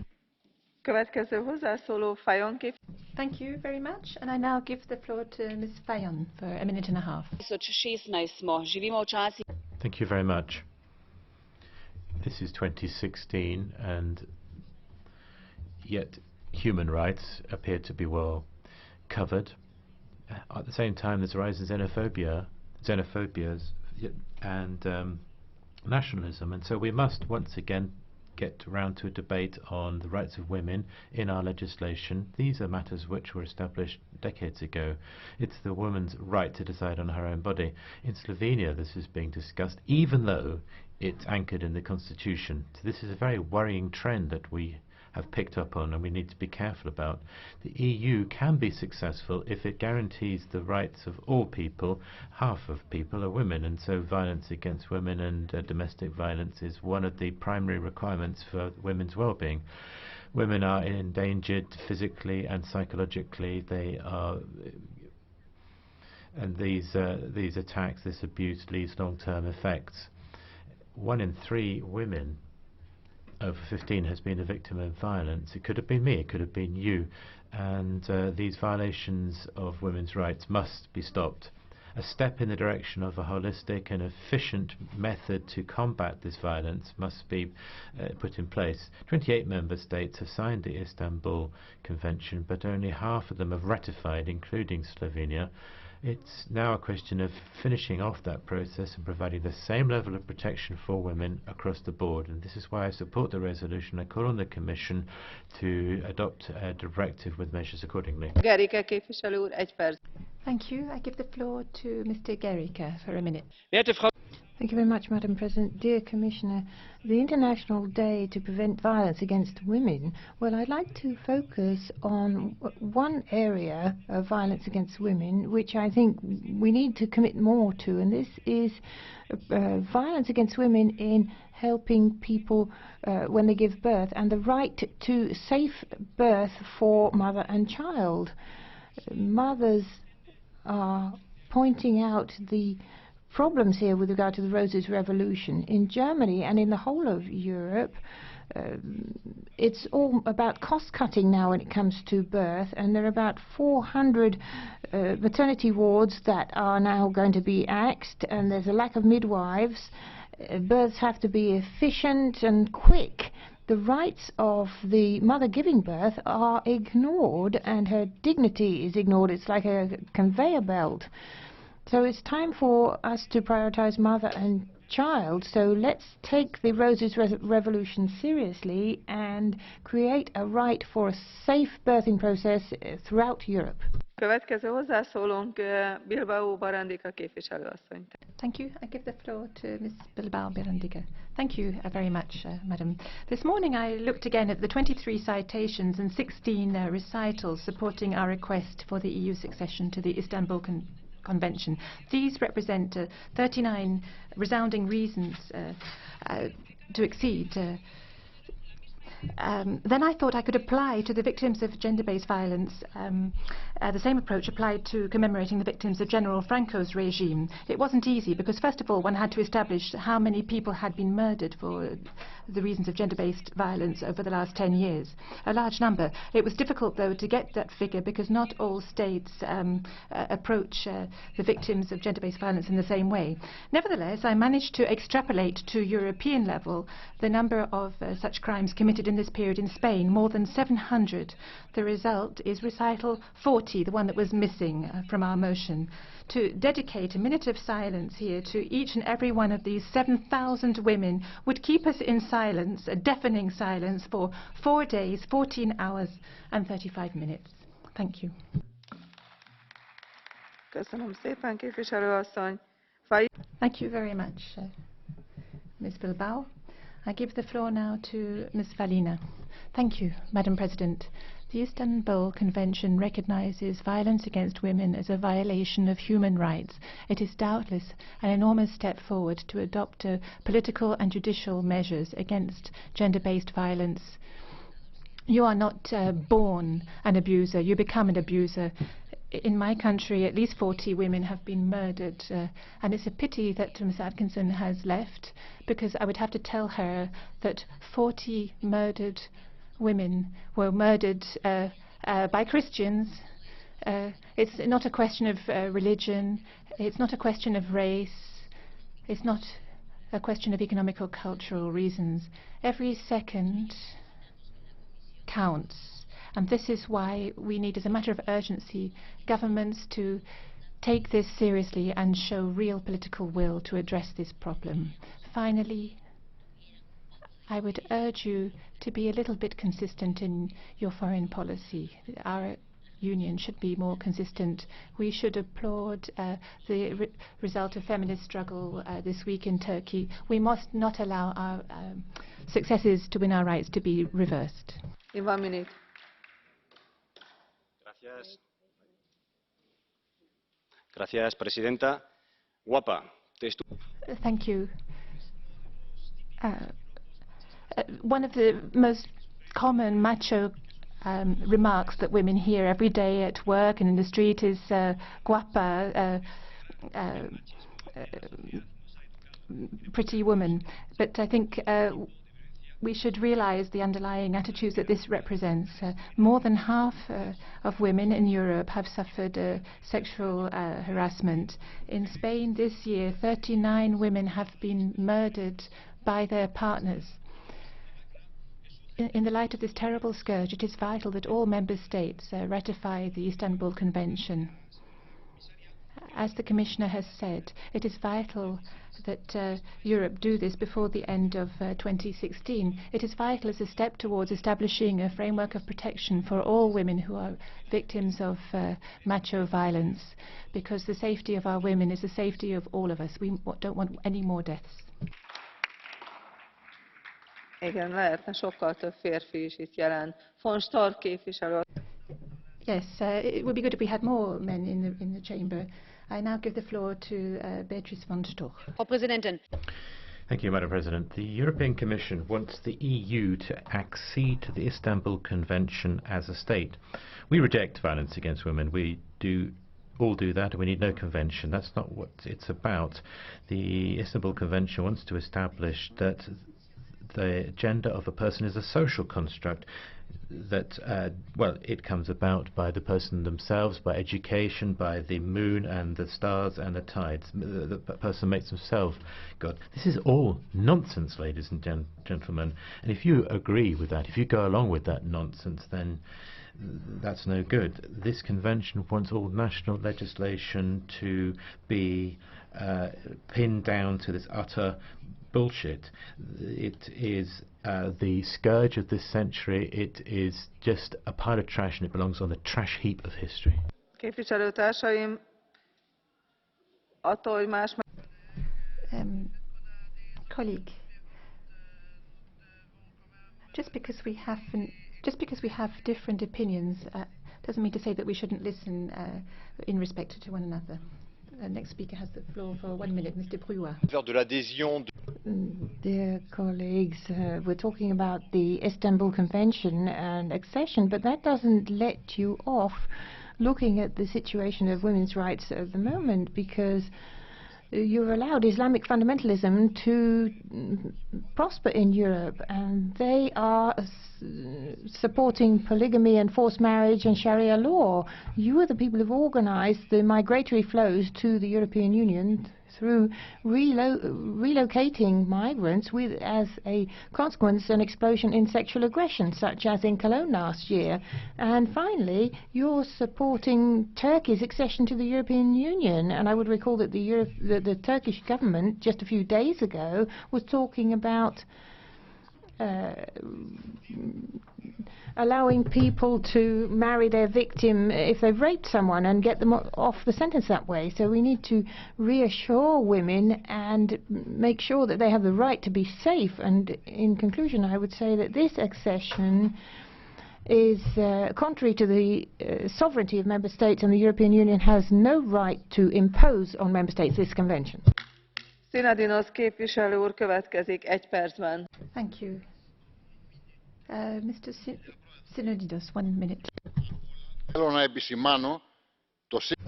Következő hozzászóló Fajon kép. Thank you very much, and I now give the floor to Ms. Fajon for a minute and a half. Thank you very much. This is 2016, and yet human rights appear to be well covered. At the same time, there's a rise in xenophobias and nationalism, and so we must once again get around to a debate on the rights of women in our legislation. These are matters which were established decades ago. It's the woman's right to decide on her own body. In Slovenia, this is being discussed, even though it's anchored in the constitution. So this is a very worrying trend that we have picked up on, and we need to be careful about. The EU can be successful if it guarantees the rights of all people. Half of people are women, and so violence against women and domestic violence is one of the primary requirements for women's well-being. Women are endangered physically and psychologically. They are, and these attacks, this abuse leaves long-term effects. 1 in 3 women over 15 has been a victim of violence. It could have been me, it could have been you, and these violations of women's rights must be stopped. A step in the direction of a holistic and efficient method to combat this violence must be put in place. 28 member states have signed the Istanbul Convention, but only half of them have ratified, including Slovenia. It's now a question of finishing off that process and providing the same level of protection for women across the board. And this is why I support the resolution. I call on the Commission to adopt a directive with measures accordingly. Gericke képviselő úr, 1 perc. Thank you. I give the floor to Mr. Gericke for a minute. Thank you very much, Madam President. Dear Commissioner, the International Day to Prevent Violence Against Women, well, I'd like to focus on one area of violence against women which I think we need to commit more to, and this is violence against women in helping people when they give birth, and the right to safe birth for mother and child. Mothers are pointing out the problems here with regard to the Roses Revolution. In Germany and in the whole of Europe, it's all about cost-cutting now when it comes to birth, and there are about 400 maternity wards that are now going to be axed, and there's a lack of midwives. Births have to be efficient and quick. The rights of the mother giving birth are ignored, and her dignity is ignored. It's like a conveyor belt. So it's time for us to prioritize mother and child. So let's take the Roses Revolution seriously and create a right for a safe birthing process throughout Europe. Következő hozzászólónk Bilbao Barandika képviselőasszony. Thank you. I give the floor to Ms. Bilbao Barandika. Thank you very much, Madam. This morning I looked again at the 23 citations and 16 recitals supporting our request for the EU succession to the Istanbul Convention. These represent 39 resounding reasons to accede. Then I thought I could apply to the victims of gender-based violence the same approach applied to commemorating the victims of General Franco's regime. It wasn't easy because, first of all, one had to establish how many people had been murdered for the reasons of gender-based violence over the last 10 years. A large number. It was difficult, though, to get that figure because not all states approach the victims of gender-based violence in the same way. Nevertheless, I managed to extrapolate to European level the number of such crimes committed in this period in Spain, more than 700. The result is recital 40, the one that was missing from our motion. To dedicate a minute of silence here to each and every one of these 7,000 women would keep us in silence, a deafening silence, for 4 days, 14 hours and 35 minutes. Thank you. Köszönöm szépen, képviselőasszony. Thank you very much, Ms. Bilbao. I give the floor now to Ms. Vallina. Thank you, Madam President. The Istanbul Convention recognizes violence against women as a violation of human rights. It is doubtless an enormous step forward to adopt political and judicial measures against gender-based violence. You are not born an abuser, you become an abuser. In my country, at least 40 women have been murdered, and it's a pity that Ms. Atkinson has left, because I would have to tell her that 40 murdered women were murdered by Christians. It's not a question of religion, it's not a question of race, it's not a question of economic or cultural reasons. Every second counts. And this is why we need, as a matter of urgency, governments to take this seriously and show real political will to address this problem. Finally, I would urge you to be a little bit consistent in your foreign policy. Our Union should be more consistent. We should applaud the result of feminist struggle this week in Turkey. We must not allow our successes to win our rights to be reversed. In 1 minute. Gracias, Presidenta. Guapa. Thank you. One of the most common macho remarks that women hear every day at work and in the street is guapa, pretty woman. But I think we should realize the underlying attitudes that this represents. More than half of women in Europe have suffered sexual harassment. In Spain this year, 39 women have been murdered by their partners. In the light of this terrible scourge, it is vital that all member states ratify the Istanbul Convention. As the Commissioner has said, it is vital that Europe do this before the end of 2016. It is vital as a step towards establishing a framework of protection for all women who are victims of macho violence, because the safety of our women is the safety of all of us. We don't want any more deaths. Igen, lehetne sokkal több férfi is itt jelen. Von STORCH képviselő. Yes, it would be good if we had more men in the chamber. I now give the floor to Beatrix von STORCH. Frau Präsidentin. Thank you, Madam President. The European Commission wants the EU to accede to the Istanbul Convention as a state. We reject violence against women. We all do that, and we need no convention. That's not what it's about. The Istanbul Convention wants to establish that the gender of a person is a social construct that, well, it comes about by the person themselves, by education, by the moon and the stars and the tides. The person makes himself God. This is all nonsense, ladies and gentlemen. And if you agree with that, if you go along with that nonsense, then that's no good. This convention wants all national legislation to be pinned down to this utter bullshit. It is the scourge of this century. It is just a pile of trash, and it belongs on the trash heap of history. Képviselőtársaim, attól, hogy más... Colleague, just because we have different opinions doesn't mean to say that we shouldn't listen in respect to one another. Next speaker has the floor for 1 minute, Mr. BRIOIS. Dear colleagues, we're talking about the Istanbul Convention and accession, but that doesn't let you off looking at the situation of women's rights at the moment, because you've allowed Islamic fundamentalism to prosper in Europe, and they are supporting polygamy and forced marriage and Sharia law. You are the people who have organized the migratory flows to the European Union through relocating migrants, with as a consequence an explosion in sexual aggression, such as in Cologne last year. And finally, you're supporting Turkey's accession to the European Union. And I would recall that the Turkish government just a few days ago was talking about allowing people to marry their victim if they've raped someone and get them off the sentence that way. So we need to reassure women and make sure that they have the right to be safe. And in conclusion, I would say that this accession is contrary to the sovereignty of member states, and the European Union has no right to impose on member states this convention. SYNADINOS képviselő úr következik 1 percben. Thank you. Mr. SYNADINOS, 1 minute.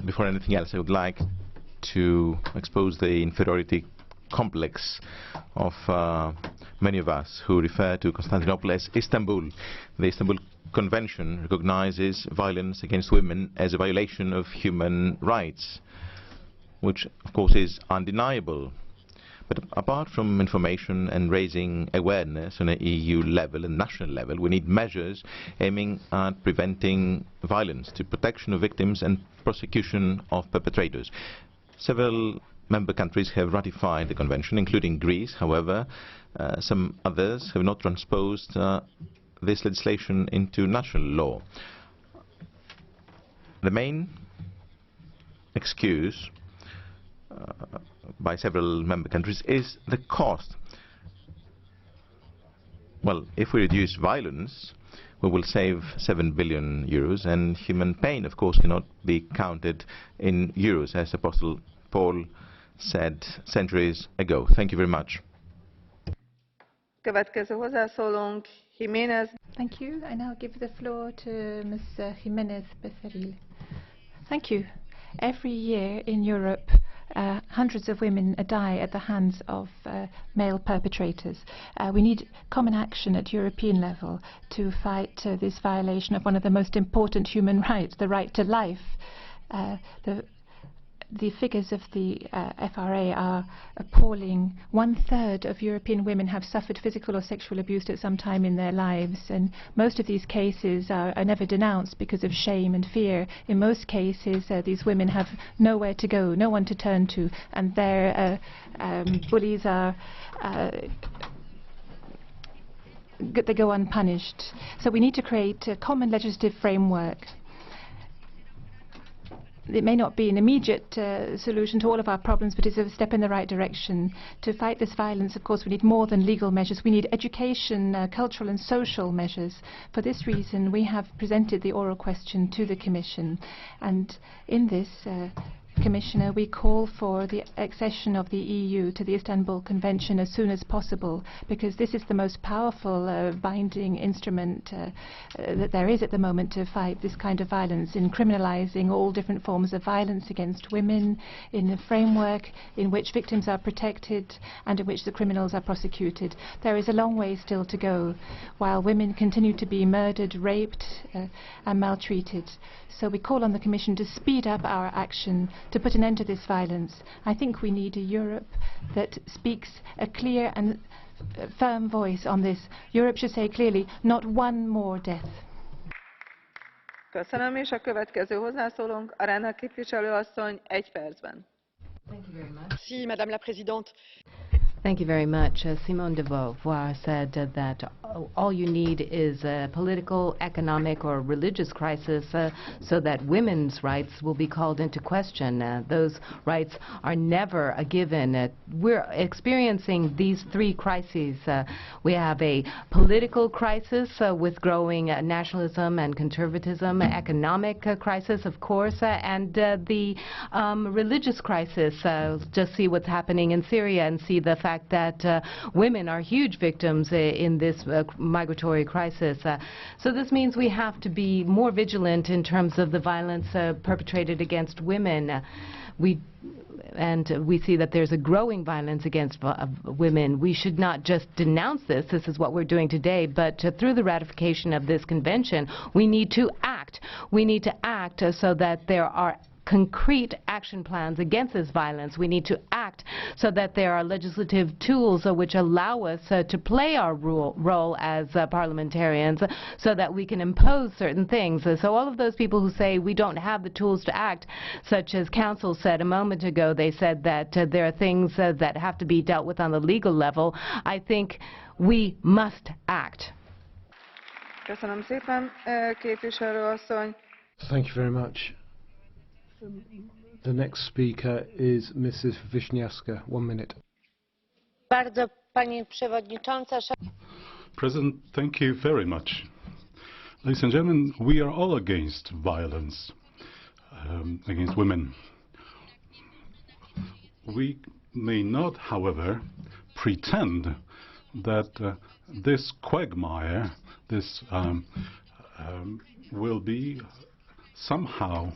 Before anything else, I would like to expose the inferiority complex of many of us who refer to Constantinople as Istanbul. The Istanbul Convention recognizes violence against women as a violation of human rights, which of course is undeniable. But apart from information and raising awareness on an EU level and national level, we need measures aiming at preventing violence, to protection of victims and prosecution of perpetrators. Several member countries have ratified the convention, including Greece. However, some others have not transposed this legislation into national law. The main excuse by several member countries is the cost. Well, if we reduce violence, we will save 7 billion euros, and human pain, of course, cannot be counted in euros, as Apostle Paul said centuries ago. Thank you very much. Következő hozzászólónk, Jiménez. Thank you. I now give the floor to Ms. Jiménez-Becerril. Thank you. Every year in Europe, hundreds of women die at the hands of male perpetrators. We need common action at European level to fight this violation of one of the most important human rights, the right to life. The The figures of the FRA are appalling. 1/3 of European women have suffered physical or sexual abuse at some time in their lives, and most of these cases are never denounced because of shame and fear. In most cases, these women have nowhere to go, no one to turn to, and their bullies are they go unpunished. So we need to create a common legislative framework. It may not be an immediate solution to all of our problems, but it's a step in the right direction. To fight this violence, of course, we need more than legal measures. We need education, cultural and social measures. For this reason, we have presented the oral question to the Commission. And in this, Commissioner, we call for the accession of the EU to the Istanbul Convention as soon as possible, because this is the most powerful binding instrument that there is at the moment to fight this kind of violence, in criminalizing all different forms of violence against women, in a framework in which victims are protected and in which the criminals are prosecuted. There is a long way still to go, while women continue to be murdered, raped and maltreated. So we call on the Commission to speed up our action to put an end to this violence. I think we need a Europe that speaks a clear and firm voice on this. Europe should say clearly, not one more death. Köszönöm, és a következő hozzászólónk, Arena képviselő asszony, 1 percben. Thank you very much. Merci, Madame la Présidente. Thank you very much. Simone de Beauvoir said that all you need is a political, economic or religious crisis so that women's rights will be called into question. Those rights are never a given. We're experiencing these 3 crises. We have a political crisis with growing nationalism and conservatism, economic crisis, of course, and the religious crisis. Just see what's happening in Syria and see the fact that women are huge victims in this migratory crisis. So this means we have to be more vigilant in terms of the violence perpetrated against women. We see that there's a growing violence against women. We should not just denounce this. This is what we're doing today. But through the ratification of this convention, we need to act. We need to act so that there are concrete action plans against this violence. We need to act so that there are legislative tools which allow us to play our role as parliamentarians so that we can impose certain things. So all of those people who say we don't have the tools to act, such as Council said a moment ago, they said that there are things that have to be dealt with on the legal level. I think we must act. Köszönöm szépen, képviselő asszony. Thank you very much. The next speaker is Mrs. Wiśniewska. 1 minute. Bardzo, Pani Przewodnicząca. President, thank you very much. Ladies and gentlemen, we are all against violence against women. We may not, however, pretend that this quagmire, this will be somehow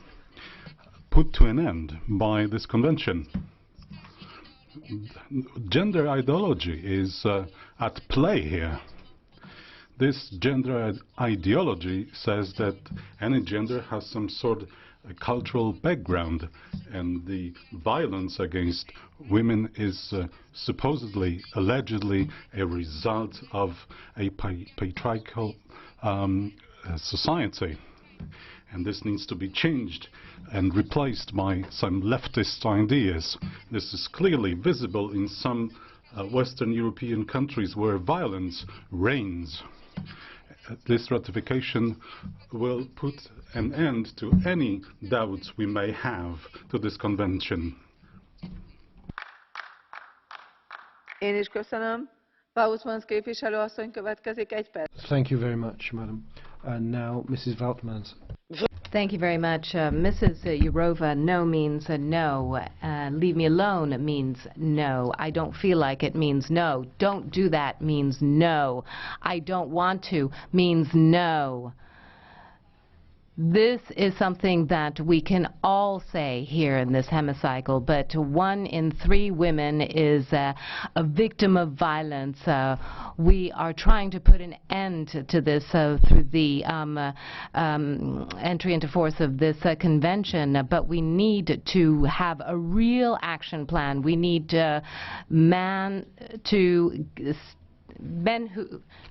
put to an end by this convention. Gender ideology is at play here. This gender ideology says that any gender has some sort of cultural background, and the violence against women is supposedly, allegedly, a result of a patriarchal society. And this needs to be changed and replaced by some leftist ideas. This is clearly visible in some Western European countries where violence reigns. This ratification will put an end to any doubts we may have to this convention. Én is köszönöm. VAUTMANS képviselő asszony következik, 1 perc. Thank you very much, madam. And now, Mrs. VAUTMANS. Thank you very much. Mrs. Jourová, no means no. Leave me alone means no. I don't feel like it means no. Don't do that means no. I don't want to means no. this is something that we can all say here in this hemicycle, but 1 in 3 women is a victim of violence. We are trying to put an end to this through the entry into force of this convention, but we need to have a real action plan. We need men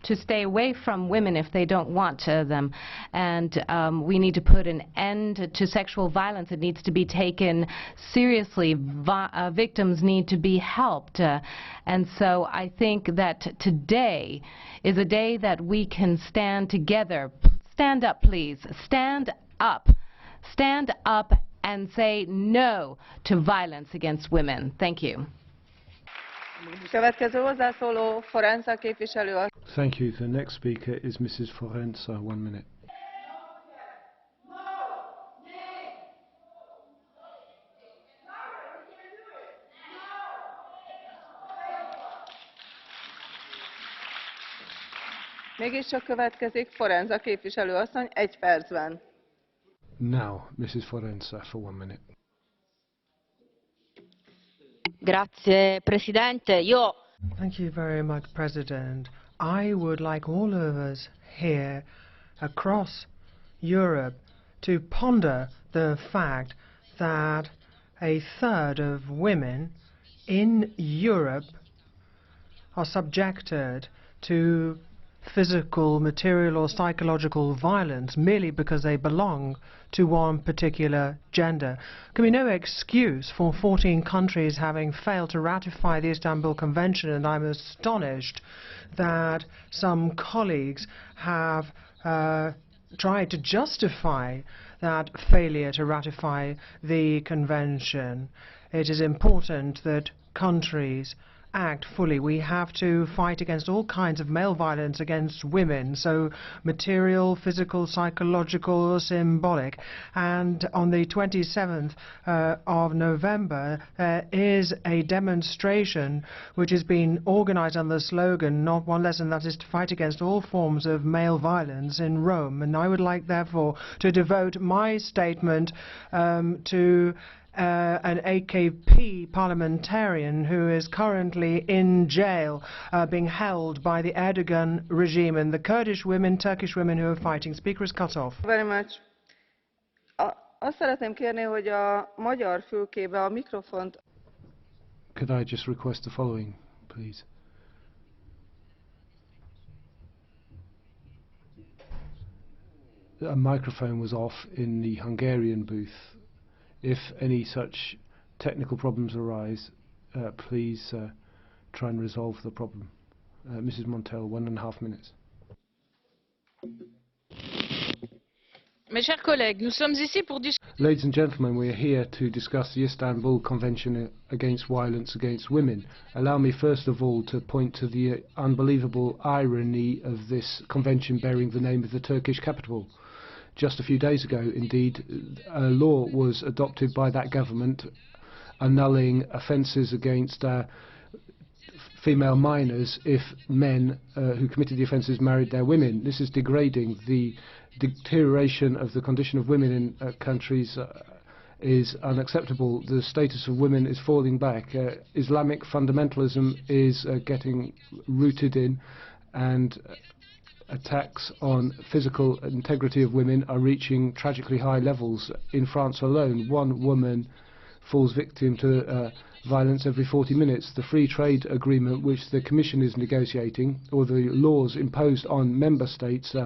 to stay away from women if they don't want them, and we need to put an end to sexual violence. It needs to be taken seriously. Victims need to be helped, and so I think that today is a day that we can stand together. Stand up, please. Stand up. Stand up and say no to violence against women. Thank you. Következő hozzászóló Forenza képviselő. Thank you. The next speaker is Mrs. Forenza. 1 minute. Mégiscsak következik Forenza képviselő asszony 1 percben. Now, Mrs. Forenza for 1 minute. Grazie, Presidente. Thank you very much, President. I would like all of us here across Europe to ponder the fact that a third of women in Europe are subjected to physical, material or psychological violence merely because they belong to one particular gender. There can be no excuse for 14 countries having failed to ratify the Istanbul Convention, and I'm astonished that some colleagues have tried to justify that failure to ratify the convention. It is important that countries act fully. We have to fight against all kinds of male violence against women, so material, physical, psychological, symbolic. And on the 27th of November, there is a demonstration which has been organized on the slogan, not one less than that is to fight against all forms of male violence in Rome. And I would like, therefore, to devote my statement to an AKP parliamentarian who is currently in jail, being held by the Erdogan regime, and the Kurdish women, Turkish women who are fighting. Speaker is cut off. Very much. Azt szeretném kérni, hogy a magyar fülkébe a mikrofont. Could I just request the following, please? A microphone was off in the Hungarian booth. If any such technical problems arise, please try and resolve the problem. Mrs. Montel, 1.5 minutes. Mes chers collègues, nous sommes ici pour discuter. Ladies and gentlemen, we are here to discuss the Istanbul Convention against violence against women. Allow me first of all to point to the unbelievable irony of this convention bearing the name of the Turkish capital. Just a few days ago, indeed, a law was adopted by that government annulling offences against female minors if men who committed the offences married their women. This is degrading. The deterioration of the condition of women in countries is unacceptable. The status of women is falling back. Islamic fundamentalism is getting rooted in, and attacks on physical integrity of women are reaching tragically high levels. In France alone, 1 woman falls victim to violence every 40 minutes. The free trade agreement which the Commission is negotiating, or the laws imposed on member states,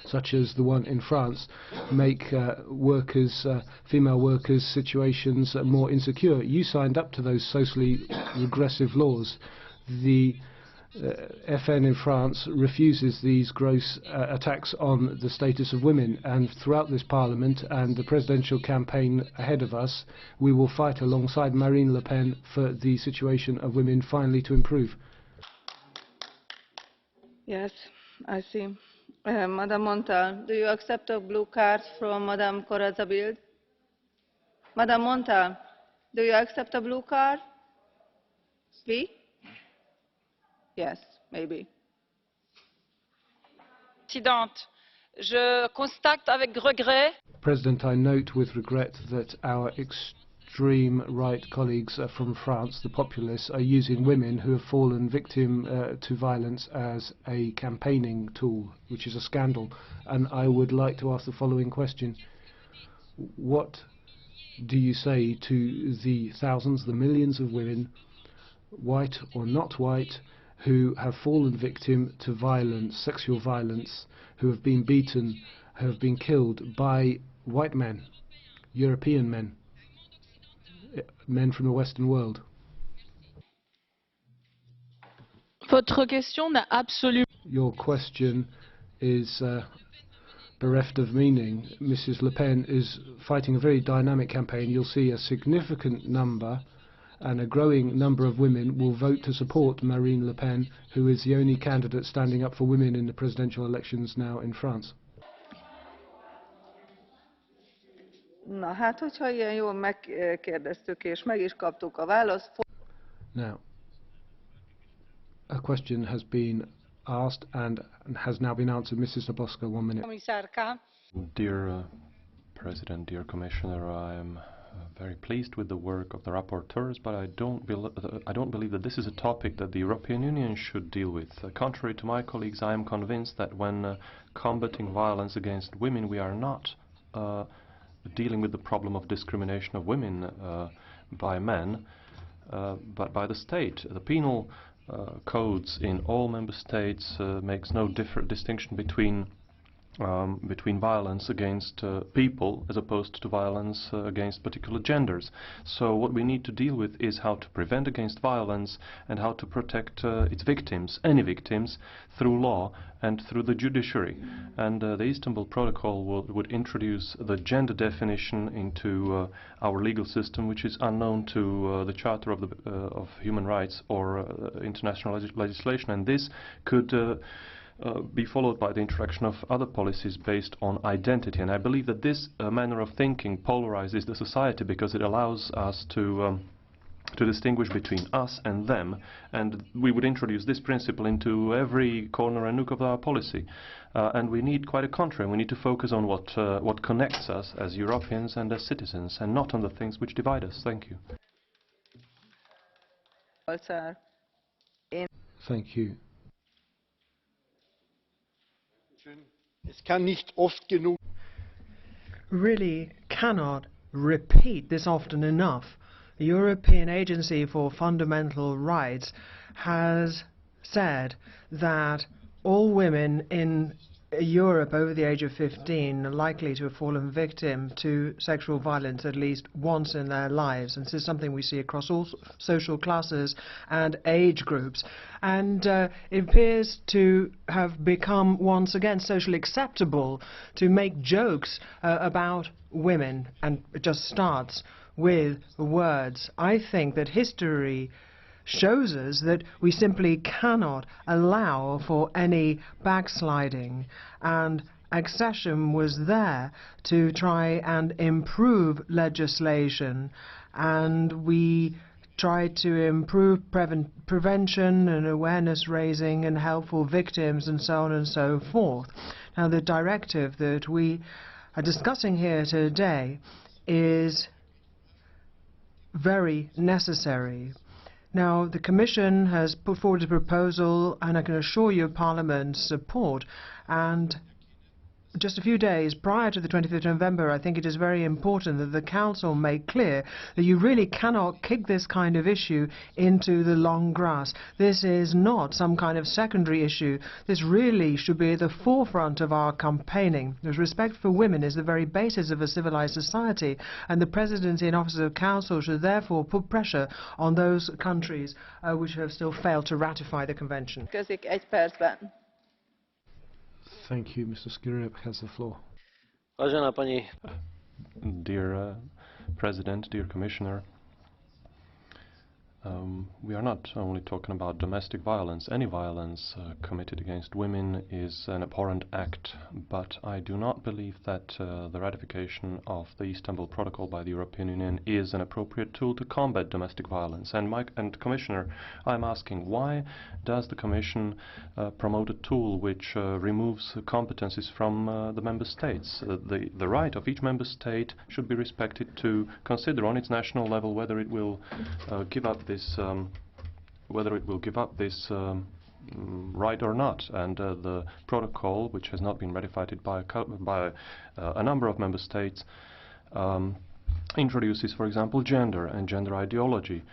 such as the one in France, make female workers' situations more insecure. You signed up to those socially regressive laws. The FN in France refuses these gross attacks on the status of women, and throughout this Parliament and the presidential campaign ahead of us, we will fight alongside Marine Le Pen for the situation of women finally to improve. Yes, I see. Madam Montel, do you accept a blue card from Madam Corazza Bildt? Madam Montel, do you accept a blue card? Oui? Yes, maybe. Présidente, Je constate avec regret. President, I note with regret that our extreme right colleagues from France, the populists, are using women who have fallen victim to violence as a campaigning tool, which is a scandal. And I would like to ask the following question. What do you say to the thousands, the millions of women, white or not white, who have fallen victim to violence, sexual violence, who have been beaten, who have been killed by white men, European men, men from the Western world? Votre question n'a absolument. Your question is bereft of meaning. Mrs. Le Pen is fighting a very dynamic campaign. You'll see a significant number and a growing number of women will vote to support Marine Le Pen, who is the only candidate standing up for women in the presidential elections now in France. Na hát, hogyha ilyen jól megkérdeztük és meg is kaptuk a választ. Now, a question has been asked and has now been answered. Mrs. Zaborska, 1 minute. Dear President, dear Commissioner, I am very pleased with the work of the rapporteurs, but I don't believe that this is a topic that the European Union should deal with. Contrary to my colleagues, I am convinced that when combating violence against women, we are not dealing with the problem of discrimination of women by men, but by the state. The penal codes in all member states makes no distinction between violence against people as opposed to violence against particular genders. So what we need to deal with is how to prevent against violence and how to protect its victims, any victims, through law and through the judiciary. And the Istanbul Protocol would introduce the gender definition into our legal system, which is unknown to the Charter of Human Rights or international legislation, and this could be followed by the introduction of other policies based on identity. And I believe that this manner of thinking polarizes the society because it allows us to distinguish between us and them, and we would introduce this principle into every corner and nook of our policy. And we need quite a contrary. We need to focus on what connects us as Europeans and as citizens, and not on the things which divide us. Thank you. Thank you. Really cannot repeat this often enough. The European Agency for Fundamental Rights has said that all women in Europe over the age of 15 are likely to have fallen victim to sexual violence at least once in their lives. And this is something we see across all social classes and age groups. And it appears to have become once again socially acceptable to make jokes about women, and it just starts with words. I think that history shows us that we simply cannot allow for any backsliding, and accession was there to try and improve legislation, and we tried to improve prevention and awareness raising and help for victims and so on and so forth. Now, the directive that we are discussing here today is very necessary. Now, the Commission has put forward a proposal, and I can assure you of Parliament's support. And just a few days prior to the 25th of November, I think it is very important that the Council make clear that you really cannot kick this kind of issue into the long grass. This is not some kind of secondary issue. This really should be at the forefront of our campaigning. Because respect for women is the very basis of a civilized society, and the Presidency and Office of Council should therefore put pressure on those countries which have still failed to ratify the Convention. Thank you. Mr. Škripek has the floor. Dear President, dear Commissioner, we are not only talking about domestic violence. Any violence committed against women is an abhorrent act, but I do not believe that the ratification of the Istanbul Protocol by the European Union is an appropriate tool to combat domestic violence. And Commissioner, I'm asking, why does the Commission promote a tool which removes competencies from the Member States? The right of each Member State should be respected to consider on its national level whether it will give up this right or not. And the protocol, which has not been ratified by a number of member states, introduces, for example, gender and gender ideology.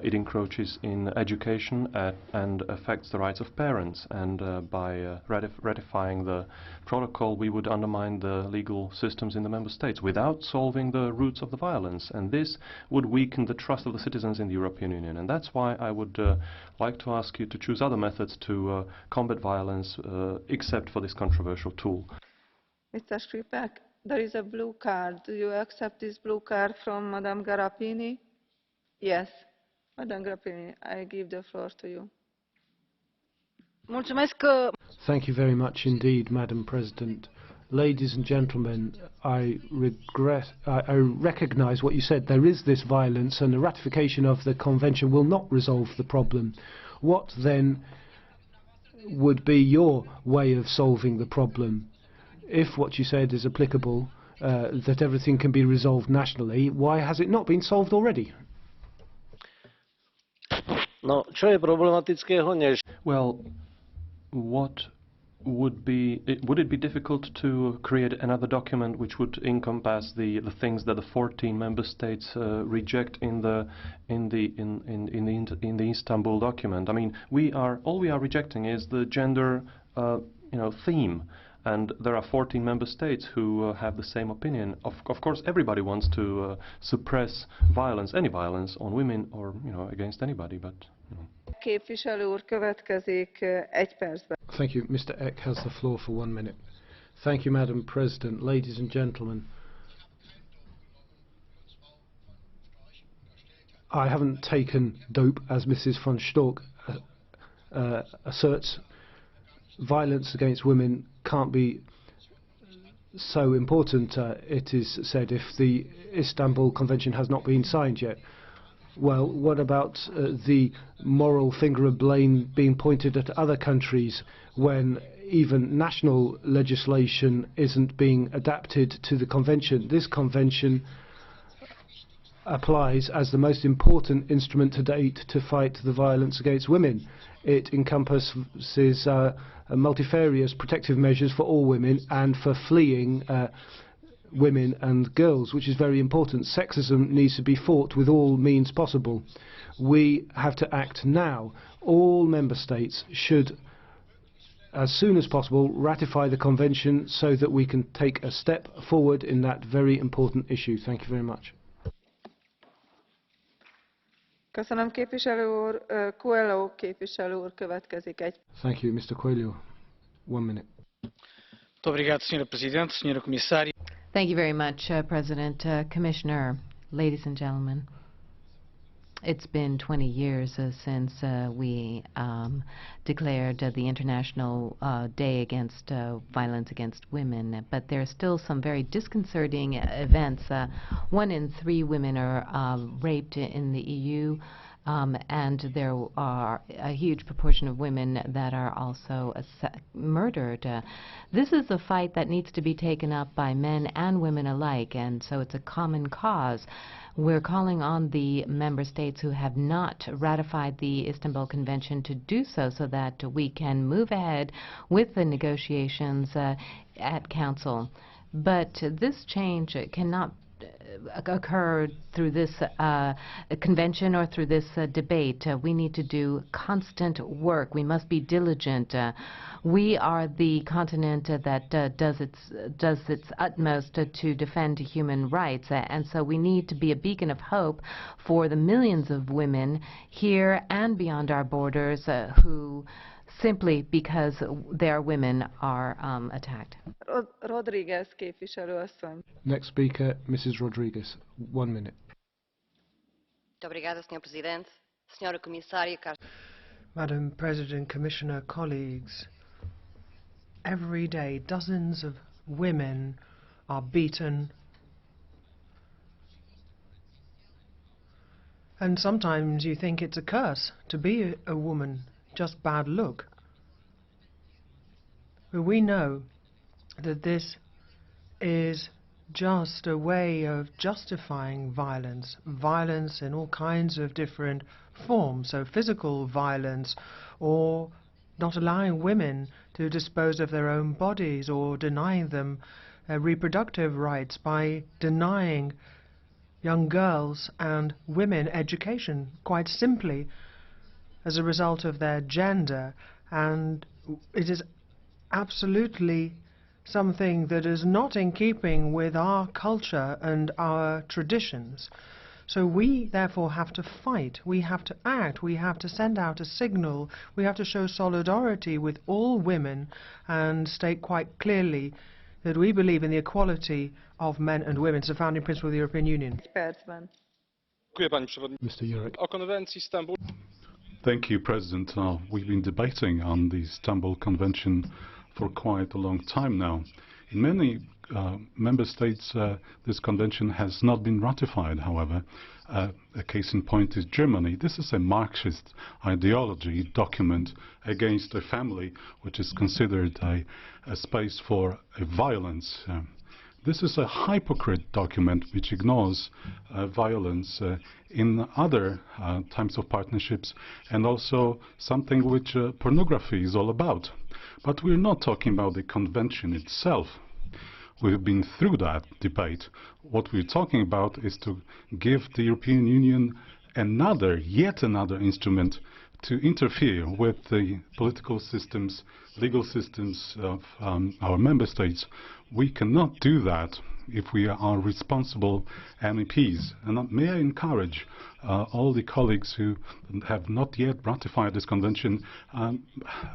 It encroaches in education and affects the rights of parents. And by ratifying the protocol, we would undermine the legal systems in the member states without solving the roots of the violence. And this would weaken the trust of the citizens in the European Union. And that's why I would like to ask you to choose other methods to combat violence, except for this controversial tool. Mr. Škripek, there is a blue card. Do you accept this blue card from Madame Grappini? Yes. Madame Grappini, I give the floor to you. Thank you very much indeed, Madam President. Ladies and gentlemen, I recognise what you said. There is this violence, and the ratification of the convention will not resolve the problem. What then would be your way of solving the problem? If what you said is applicable, that everything can be resolved nationally, why has it not been solved already? Well, would it be difficult to create another document which would encompass the things that the 14 member states reject in the Istanbul document? I mean, all we are rejecting is the gender theme. And there are 14 member states who have the same opinion. Of course, everybody wants to suppress violence, any violence on women or against anybody. But Thank you. Mr. Eck has the floor for 1 minute. Thank you, Madam President. Ladies and gentlemen, I haven't taken dope, as Mrs. von Storch asserts. Violence against women can't be so important, it is said, if the Istanbul Convention has not been signed yet. Well, what about the moral finger of blame being pointed at other countries when even national legislation isn't being adapted to the Convention? This Convention applies as the most important instrument to date to fight the violence against women. It encompasses multifarious protective measures for all women and for fleeing women and girls, which is very important. Sexism needs to be fought with all means possible. We have to act now. All member states should, as soon as possible, ratify the convention so that we can take a step forward in that very important issue. Thank you very much. Köszönöm, képviselő úr. Coelho képviselő úr következik egy. Thank you, Mr. Coelho. 1 minute. Muito obrigado, Sra. Presidente, Sra. Comissária. Thank you very much, President, Commissioner, ladies and gentlemen. It's been 20 years since we declared the International Day against Violence Against Women, but there are still some very disconcerting events. 1 in 3 women are raped in the EU, and there are a huge proportion of women that are also murdered. This is a fight that needs to be taken up by men and women alike, and so it's a common cause. We're calling on the member states who have not ratified the Istanbul Convention to do so that we can move ahead with the negotiations at Council. But this change cannot occur through this convention or through this debate. We need to do constant work. We must be diligent. We are the continent that does its utmost to defend human rights, and so we need to be a beacon of hope for the millions of women here and beyond our borders who simply because they are women are attacked. Rodriguez képviselő asszony. Next speaker, Mrs. Rodriguez. 1 minute. Muito obrigada, Sr. Presidente. Madam President, Commissioner, colleagues, every day dozens of women are beaten, and sometimes you think it's a curse to be a woman, just bad luck. But we know that this is just a way of justifying violence, violence in all kinds of different forms, so physical violence, or not allowing women to dispose of their own bodies, or denying them reproductive rights by denying young girls and women education, quite simply as a result of their gender. And it is absolutely something that is not in keeping with our culture and our traditions. So we therefore have to fight, we have to act, we have to send out a signal, we have to show solidarity with all women and state quite clearly that we believe in the equality of men and women. It's a founding principle of the European Union. Mr. Jurek. Thank you, President. We've been debating on the Istanbul Convention for quite a long time now. In many member states, this convention has not been ratified, however. A case in point is Germany. This is a Marxist ideology document against a family which is considered a space for violence. This is a hypocrite document which ignores violence in other types of partnerships, and also something which pornography is all about. But we're not talking about the convention itself. We've been through that debate. What we're talking about is to give the European Union yet another instrument to interfere with the political systems, legal systems of our member states. We cannot do that if we are responsible MEPs. And may I encourage all the colleagues who have not yet ratified this convention,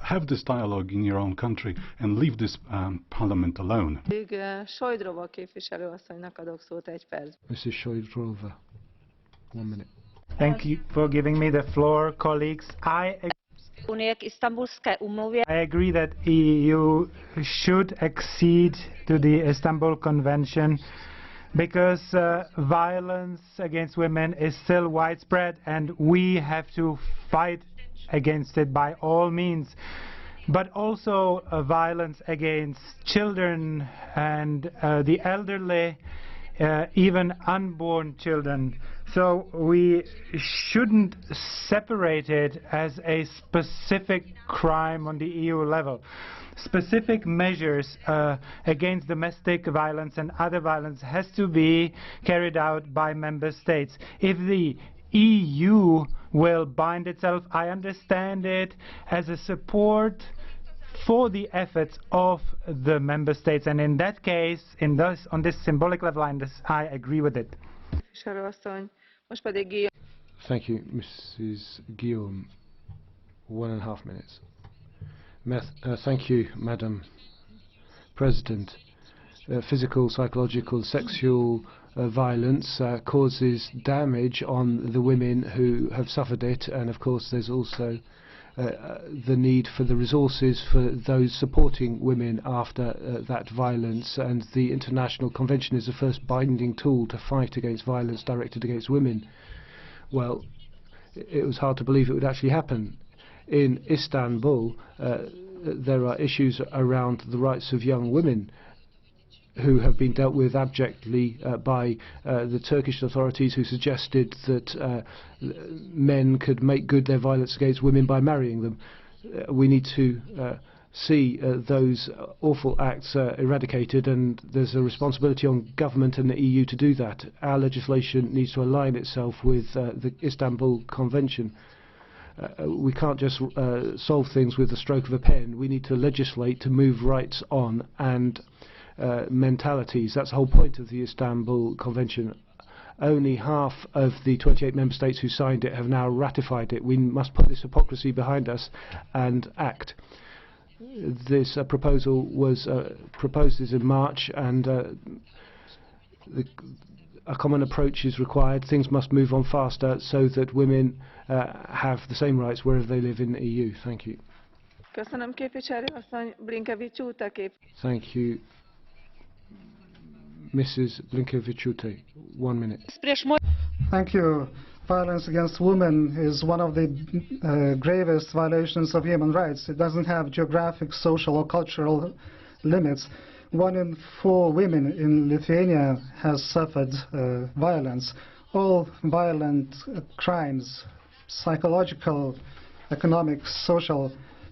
have this dialogue in your own country and leave this parliament alone. Mrs. Šojdrová, 1 minute. Thank you for giving me the floor, colleagues. I agree that EU should accede to the Istanbul Convention because violence against women is still widespread and we have to fight against it by all means. But also violence against children and the elderly, even unborn children. So we shouldn't separate it as a specific crime on the EU level. Specific measures against domestic violence and other violence has to be carried out by member states. If the EU will bind itself, I understand it as a support for the efforts of the member states, and in that case, on this symbolic level, I agree with it. Thank you, Mrs. Guillaume. 1.5 minutes. Thank you, Madam President. Physical, psychological, sexual violence causes damage on the women who have suffered it, and of course there's also the need for the resources for those supporting women after that violence, and the International Convention is the first binding tool to fight against violence directed against women. Well, it was hard to believe it would actually happen. In Istanbul, there are issues around the rights of young women who have been dealt with abjectly by the Turkish authorities, who suggested that men could make good their violence against women by marrying them. We need to see those awful acts eradicated, and there's a responsibility on government and the EU to do that. Our legislation needs to align itself with the Istanbul Convention. We can't just solve things with the stroke of a pen. We need to legislate to move rights on and mentalities. That's the whole point of the Istanbul Convention. Only half of the 28 member states who signed it have now ratified it. We must put this hypocrisy behind us and act. This proposal was proposed in March, and a common approach is required. Things must move on faster so that women have the same rights wherever they live in the EU. Thank you. Köszönöm, képviselő asszony. Blinkevičiūtė Thank you. Mrs. Blinkevičiūtė, 1 minute. Thank you. Violence against women is one of the gravest violations of human rights. It doesn't have geographic, social or cultural limits. 1 in 4 women in Lithuania has suffered violence. All violent crimes, psychological, economic, social,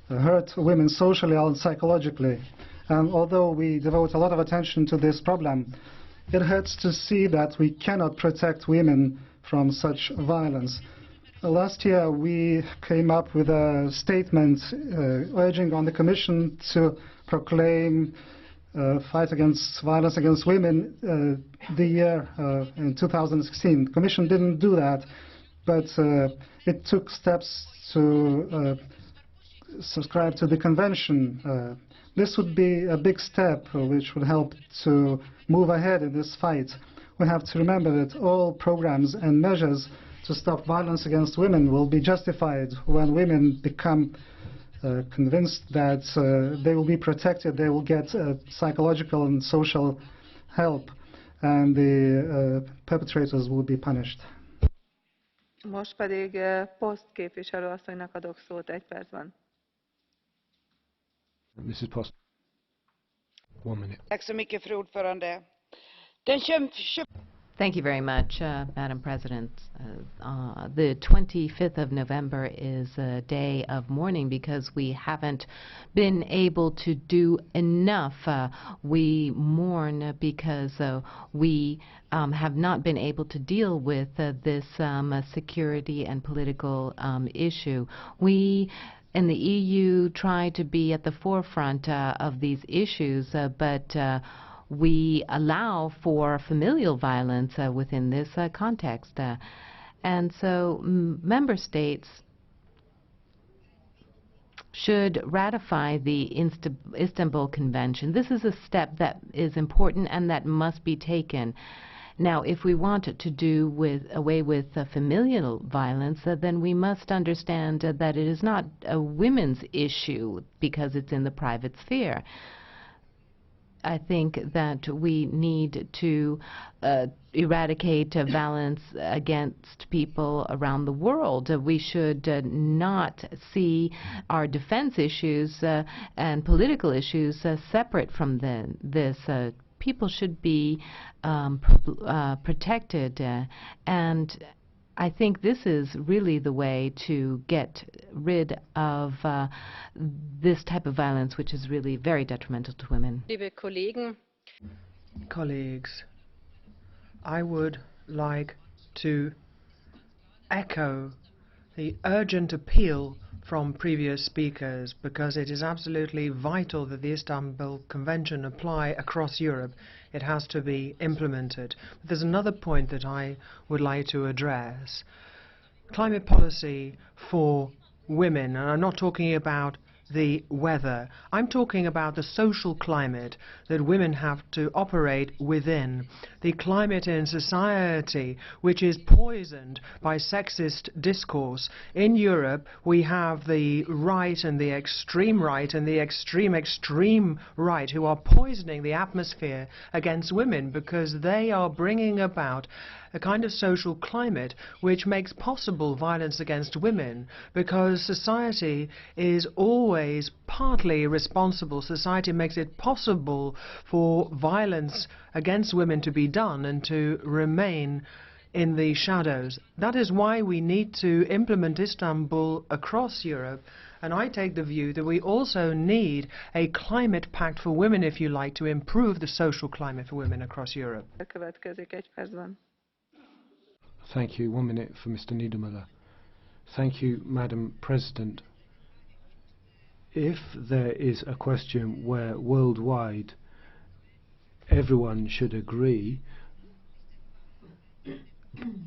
hurt women socially and psychologically. And although we devote a lot of attention to this problem, it hurts to see that we cannot protect women from such violence. Last year we came up with a statement urging on the Commission to proclaim fight against violence against women the year in 2016. The Commission didn't do that, but it took steps to subscribe to the Convention. This would be a big step which would help to move ahead in this fight. We have to remember that all programs and measures to stop violence against women will be justified when women become convinced that they will be protected, they will get psychological and social help, and the perpetrators will be punished. Most pedig Post képviselő asszonynak adok szót 1 percben. Mrs. Post, 1 minute. Tack så mycket, fru ordförande. Thank you very much, Madam President. The 25th of November is a day of mourning because we haven't been able to do enough. We mourn because we have not been able to deal with this security and political issue. We in the EU try to be at the forefront of these issues, but we allow for familial violence within this context. And so member states should ratify the Istanbul Convention. This is a step that is important and that must be taken. Now, if we want to do away with familial violence, then we must understand that it is not a women's issue because it's in the private sphere. I think that we need to eradicate violence against people around the world. We should not see our defense issues and political issues separate from this. People should be protected, and I think this is really the way to get rid of this type of violence, which is really very detrimental to women. Colleagues, I would like to echo the urgent appeal from previous speakers, because it is absolutely vital that the Istanbul Convention apply across Europe. It has to be implemented. But there's another point that I would like to address. Climate policy for women, and I'm not talking about the weather. I'm talking about the social climate that women have to operate within. The climate in society which is poisoned by sexist discourse. In Europe we have the right and the extreme right and the extreme right who are poisoning the atmosphere against women because they are bringing about a kind of social climate which makes possible violence against women, because society is always partly responsible. Society makes it possible for violence against women to be done and to remain in the shadows. That is why we need to implement Istanbul across Europe. And I take the view that we also need a climate pact for women, if you like, to improve the social climate for women across Europe. Thank you. 1 minute for Mr. Niedermüller. Thank you, Madam President. If there is a question where worldwide everyone should agree,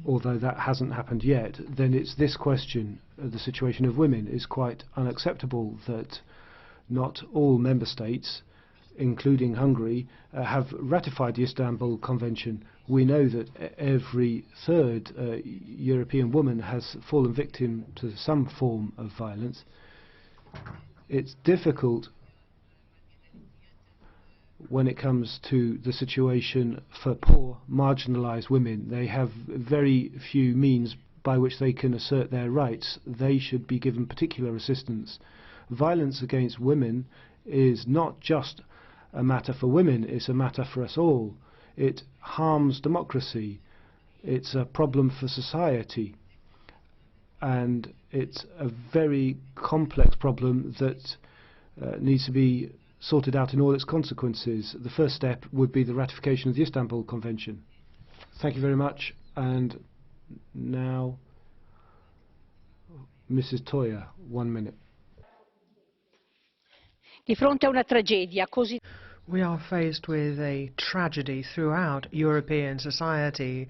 although that hasn't happened yet, then it's this question. The situation of women is quite unacceptable, that not all member states including Hungary, have ratified the Istanbul Convention. We know that every third European woman has fallen victim to some form of violence. It's difficult when it comes to the situation for poor, marginalised women. They have very few means by which they can assert their rights. They should be given particular assistance. Violence against women is not just a matter for women, it's a matter for us all. It harms democracy. It's a problem for society. And it's a very complex problem that needs to be sorted out in all its consequences. The first step would be the ratification of the Istanbul Convention. Thank you very much. And now, Mrs. Toya, 1 minute. Di fronte a una tragedia così. We are faced with a tragedy throughout European society,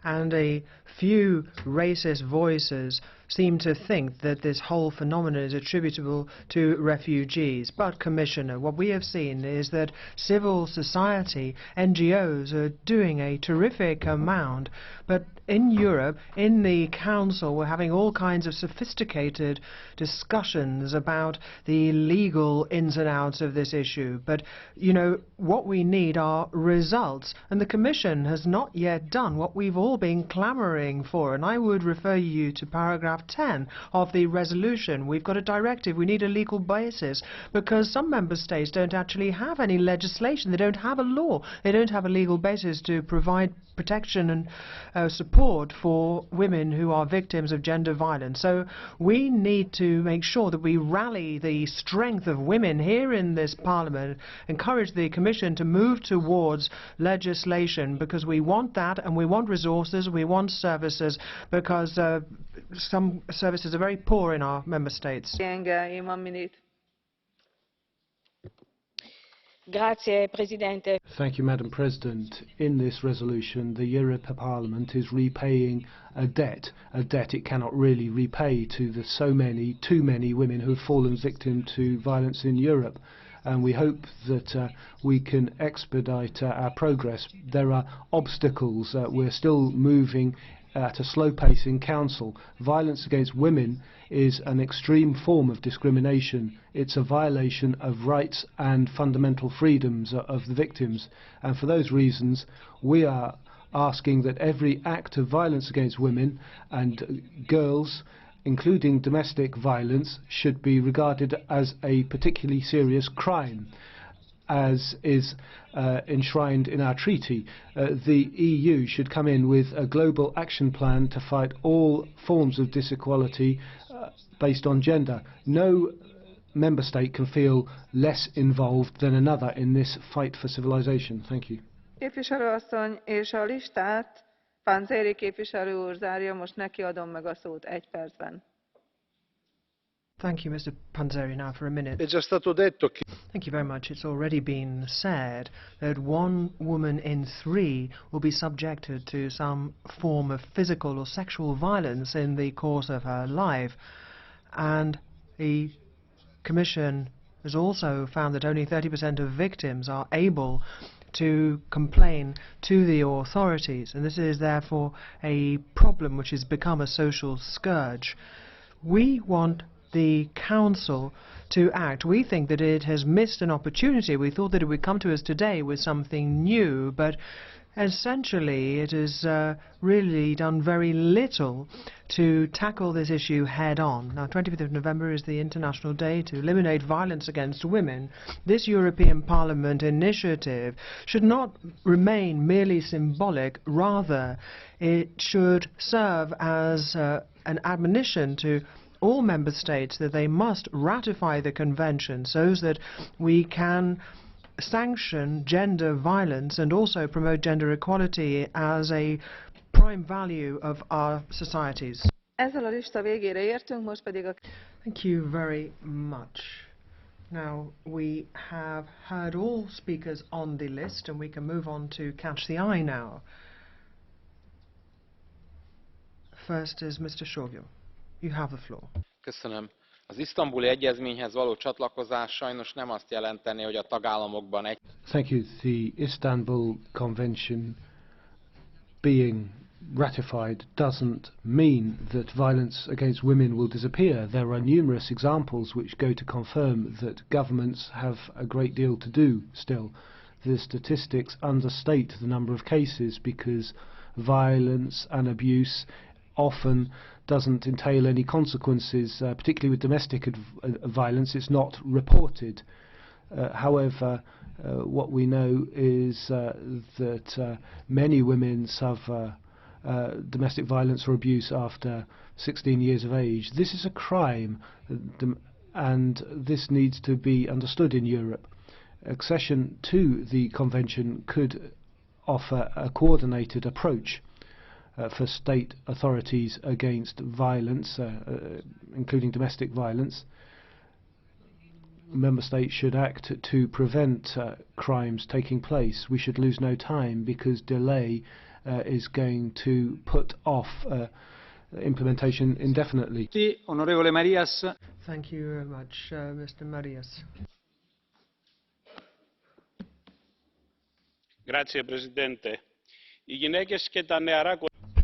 and a few racist voices seem to think that this whole phenomenon is attributable to refugees. But, Commissioner, what we have seen is that civil society, NGOs, are doing a terrific amount. But in Europe, in the Council, we're having all kinds of sophisticated discussions about the legal ins and outs of this issue. But, you know, what we need are results. And the Commission has not yet done what we've all been clamouring for. And I would refer you to paragraph 10 of the resolution. We've got a directive. We need a legal basis, because some member states don't actually have any legislation. They don't have a law. They don't have a legal basis to provide protection and support for women who are victims of gender violence. So we need to make sure that we rally the strength of women here in this Parliament, encourage the Commission to move towards legislation, because we want that, and we want resources, we want services, because some services are very poor in our member states. Grazie, Presidente. Thank you, Madam President. In this resolution, the European Parliament is repaying a debt it cannot really repay to the too many women who have fallen victim to violence in Europe. And we hope that we can expedite our progress. There are obstacles. We're still moving at a slow pace in Council. Violence against women is an extreme form of discrimination. It's a violation of rights and fundamental freedoms of the victims. And for those reasons, we are asking that every act of violence against women and girls, including domestic violence, should be regarded as a particularly serious crime, as is enshrined in our treaty. The EU should come in with a global action plan to fight all forms of disequality based on gender. No member state can feel less involved than another in this fight for civilization. Thank you. Képviselő asszony, és a listát Panzeri képviselő úr zárja, most neki adom meg a szót 1 percben. Thank you, Mr. Panzeri, now for a minute. Thank you very much. It's already been said that 1 woman in 3 will be subjected to some form of physical or sexual violence in the course of her life. And the Commission has also found that only 30% of victims are able to complain to the authorities. And this is therefore a problem which has become a social scourge. We want the Council to act. We think that it has missed an opportunity. We thought that it would come to us today with something new, but essentially it has really done very little to tackle this issue head-on. Now, 25th of November is the International Day to eliminate violence against women. This European Parliament initiative should not remain merely symbolic. Rather, it should serve as an admonition to all member states that they must ratify the convention so that we can sanction gender violence and also promote gender equality as a prime value of our societies. Ezzel a lista végére értünk, most pedig a... Thank you very much. Now, we have heard all speakers on the list, and we can move on to Catch the Eye now. First is Mr. Shogil. You have the floor. Köszönöm. Az isztambuli egyezményhez való csatlakozás sajnos nem azt jelentené, hogy a tagállamokban egy... Thank you. The Istanbul Convention being ratified doesn't mean that violence against women will disappear. There are numerous examples which go to confirm that governments have a great deal to do still. The statistics understate the number of cases because violence and abuse often doesn't entail any consequences, particularly with domestic violence. It's not reported. However, what we know is that many women suffer domestic violence or abuse after 16 years of age. This is a crime, and this needs to be understood in Europe. Accession to the Convention could offer a coordinated approach for state authorities against violence, including domestic violence. Member states should act to prevent crimes taking place. We should lose no time because delay is going to put off implementation indefinitely. Thank you very much, Mr. Marias. Grazie, Presidente. Οι γυναίκες και τα νεαρά...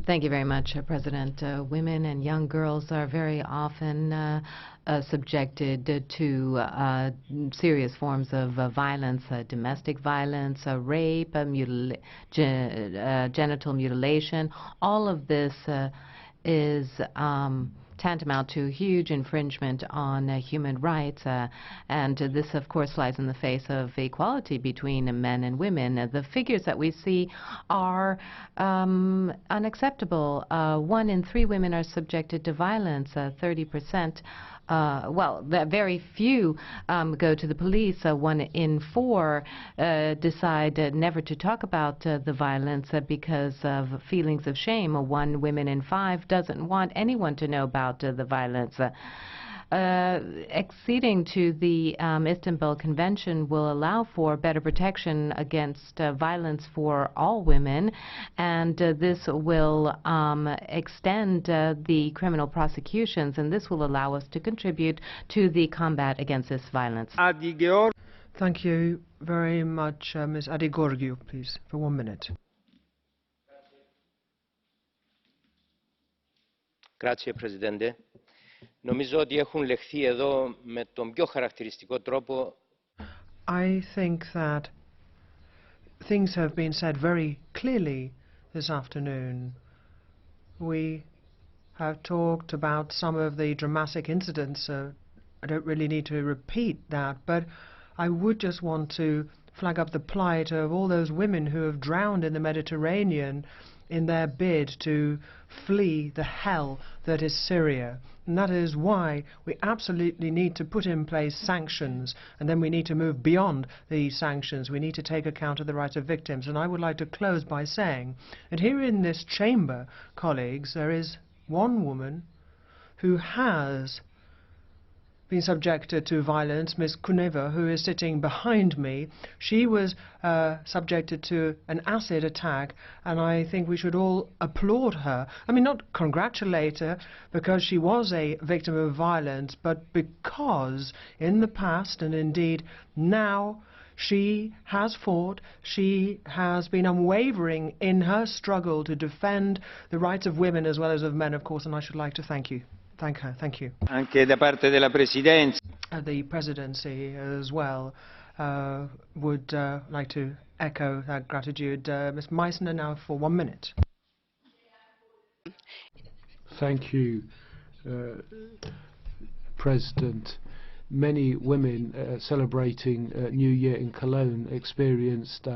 Thank you very much, President. Women and young girls are very often subjected to serious forms of violence, domestic violence, rape, genital mutilation. All of this is tantamount to huge infringement on human rights, and this of course flies in the face of equality between men and women. The figures that we see are unacceptable. 1 in 3 women are subjected to violence, 30%. Well, very few go to the police. 1 in 4 decide never to talk about the violence because of feelings of shame. 1 woman in 5 doesn't want anyone to know about the violence. Acceding to the Istanbul Convention will allow for better protection against violence for all women, and this will extend the criminal prosecutions, and this will allow us to contribute to the combat against this violence. Thank you very much, Ms. Adigorgiou, please, for 1 minute. Grazie, Presidente. Νομίζω ότι έχουν λεχθεί εδώ με τον πιο χαρακτηριστικό τρόπο. I think that things have been said very clearly this afternoon. We have talked about some of the dramatic incidents. I don't really need to repeat that, but I would just want to flag up the plight of all those women who have drowned in the Mediterranean in their bid to flee the hell that is Syria. And that is why we absolutely need to put in place sanctions, and then we need to move beyond these sanctions. We need to take account of the rights of victims. And I would like to close by saying that here in this chamber, colleagues, there is one woman who has been subjected to violence, Ms. KUNEVA, who is sitting behind me. She was subjected to an acid attack, and I think we should all applaud her. I mean, not congratulate her because she was a victim of violence, but because in the past, and indeed now, she has fought, she has been unwavering in her struggle to defend the rights of women as well as of men, of course, and I should like to thank you. Thank her. Thank you. Anche da parte della Presidenza. The presidency as well would like to echo that gratitude. Ms. Meissner now for 1 minute. Thank you, President. Many women celebrating New Year in Cologne experienced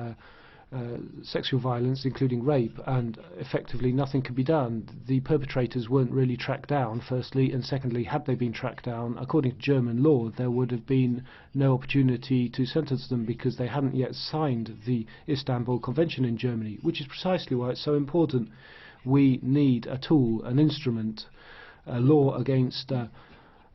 sexual violence, including rape, and effectively nothing could be done. The perpetrators weren't really tracked down, firstly, and secondly, had they been tracked down, according to German law, there would have been no opportunity to sentence them because they hadn't yet signed the Istanbul Convention in Germany, which is precisely why it's so important. We need a tool, an instrument, a law against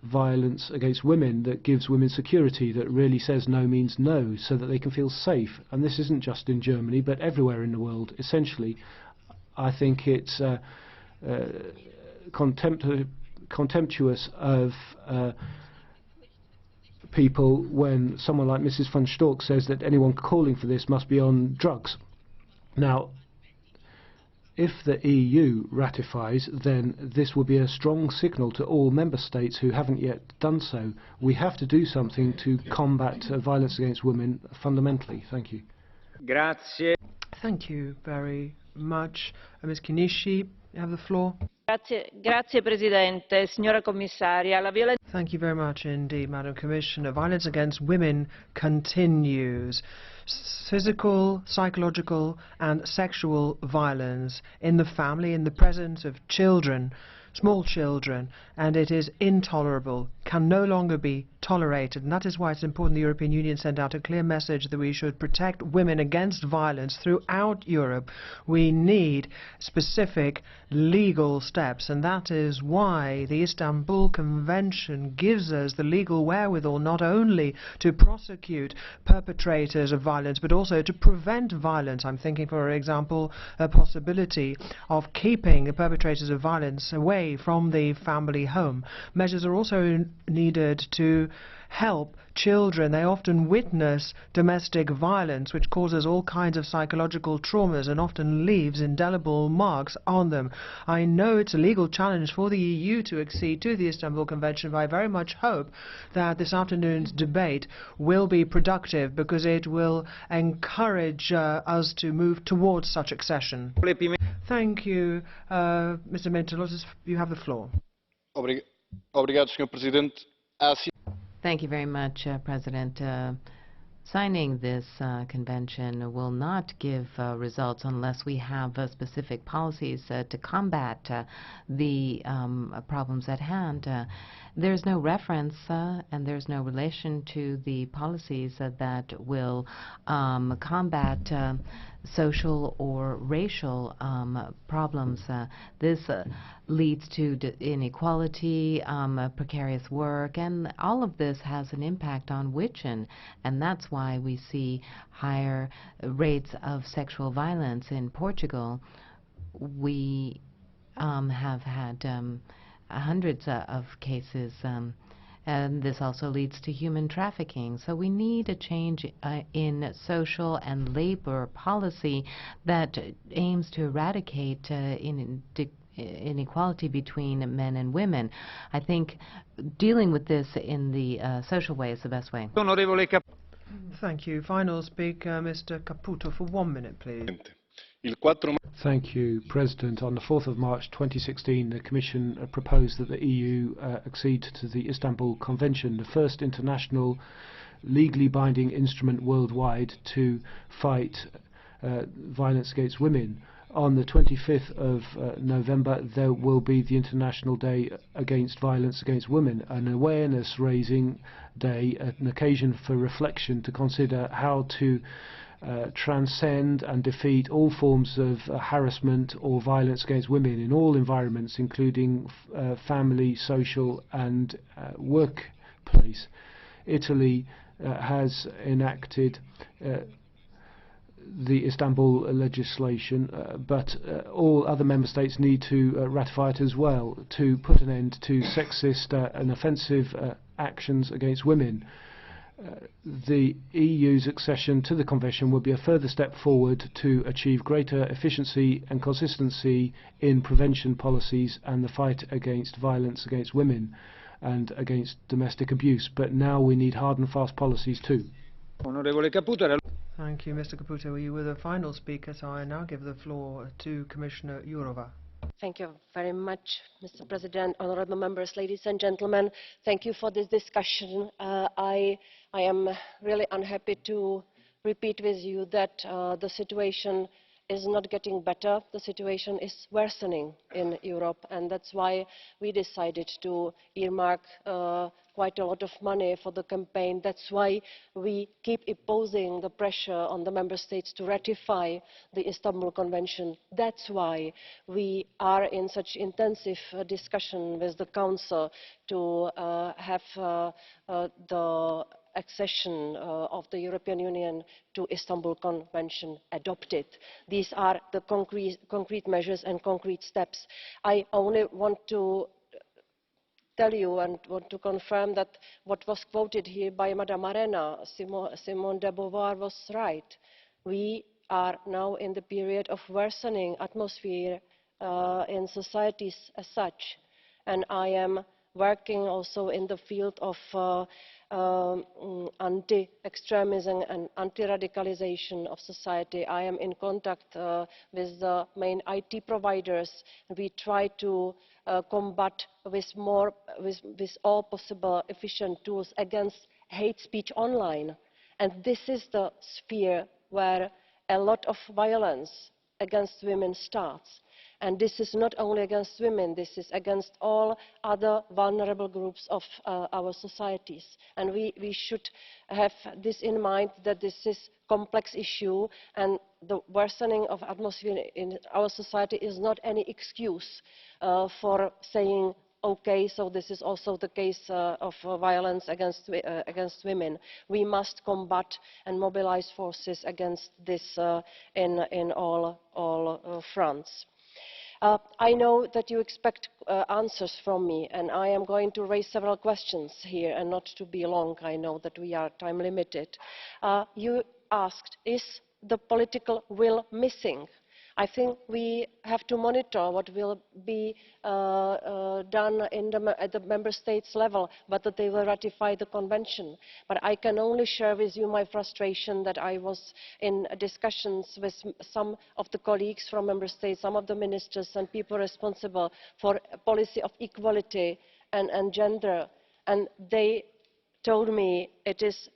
violence against women that gives women security, that really says no means no, so that they can feel safe. And this isn't just in Germany, but everywhere in the world. contemptuous of people when someone like Mrs. von STORCH says that anyone calling for this must be on drugs. Now, if the EU ratifies, then this will be a strong signal to all member states who haven't yet done so. We have to do something to combat violence against women fundamentally. Thank you. Grazie. Thank you very much. Ms. Kinishi, you have the floor. Grazie Presidente, signora Commissaria. La violenza. Thank you very much indeed, Madam Commissioner. Violence against women continues. Physical, psychological and sexual violence in the family, in the presence of children, small children, and it is intolerable, can no longer be tolerated, and that is why it's important the European Union send out a clear message that we should protect women against violence throughout Europe. We need specific legal steps, and that is why the Istanbul Convention gives us the legal wherewithal not only to prosecute perpetrators of violence but also to prevent violence. I'm thinking, for example, a possibility of keeping the perpetrators of violence away from the family home. Measures are also needed to help children. They often witness domestic violence, which causes all kinds of psychological traumas and often leaves indelible marks on them. I know it's a legal challenge for the EU to accede to the Istanbul Convention, but I very much hope that this afternoon's debate will be productive because it will encourage us to move towards such accession. Thank you. Mr. Mentelos, you have the floor. Obrigado, Sr. Presidente. Thank you very much, President. Signing this convention will not give results unless we have specific policies to combat the problems at hand. There's no reference and there's no relation to the policies that will combat social or racial problems. This leads to inequality, precarious work, and all of this has an impact on women, and that's why we see higher rates of sexual violence in Portugal. We have had hundreds of cases, and this also leads to human trafficking. So we need a change in social and labor policy that aims to eradicate inequality between men and women. I think dealing with this in the social way is the best way. Thank you. Final speaker, Mr. Caputo, for 1 minute, please. Thank you, President. On the 4th of March 2016, the Commission proposed that the EU accede to the Istanbul Convention, the first international legally binding instrument worldwide to fight violence against women. On the 25th of November, there will be the International Day Against Violence Against Women, an awareness-raising day, an occasion for reflection to consider how to transcend and defeat all forms of harassment or violence against women in all environments, including family, social and workplace. Italy has enacted the Istanbul legislation, but all other member states need to ratify it as well to put an end to sexist and offensive actions against women. The EU's accession to the Convention will be a further step forward to achieve greater efficiency and consistency in prevention policies and the fight against violence against women and against domestic abuse. But now we need hard and fast policies too. Thank you, Mr. Caputo. You were the final speaker, so I now give the floor to Commissioner Jourová. Thank you very much, Mr. President, honourable members, ladies and gentlemen. Thank you for this discussion. I am really unhappy to repeat with you that the situation is not getting better. The situation is worsening in Europe, and that's why we decided to earmark quite a lot of money for the campaign. That's why we keep imposing the pressure on the member states to ratify the Istanbul Convention. That's why we are in such intensive discussion with the Council to have the accession of the European Union to Istanbul Convention adopted. These are the concrete measures and concrete steps. I only want to tell you and want to confirm that what was quoted here by Madame Arena, Simone de Beauvoir, was right. We are now in the period of worsening atmosphere in societies as such, and I am working also in the field of anti-extremism and anti-radicalization of society. I am in contact with the main IT providers. We try to combat with all possible efficient tools against hate speech online. And this is the sphere where a lot of violence against women starts. And this is not only against women, this is against all other vulnerable groups of our societies. And we should have this in mind, that this is a complex issue, and the worsening of atmosphere in our society is not any excuse for saying, okay, so this is also the case of violence against women. We must combat and mobilize forces against this in all fronts. I know that you expect answers from me, and I am going to raise several questions here, and not to be long. I know that we are time limited. You asked, is the political will missing? I think we have to monitor what will be done at the member states level, whether they will ratify the convention. But I can only share with you my frustration that I was in discussions with some of the colleagues from member states, some of the ministers and people responsible for a policy of equality and gender, and they told me it is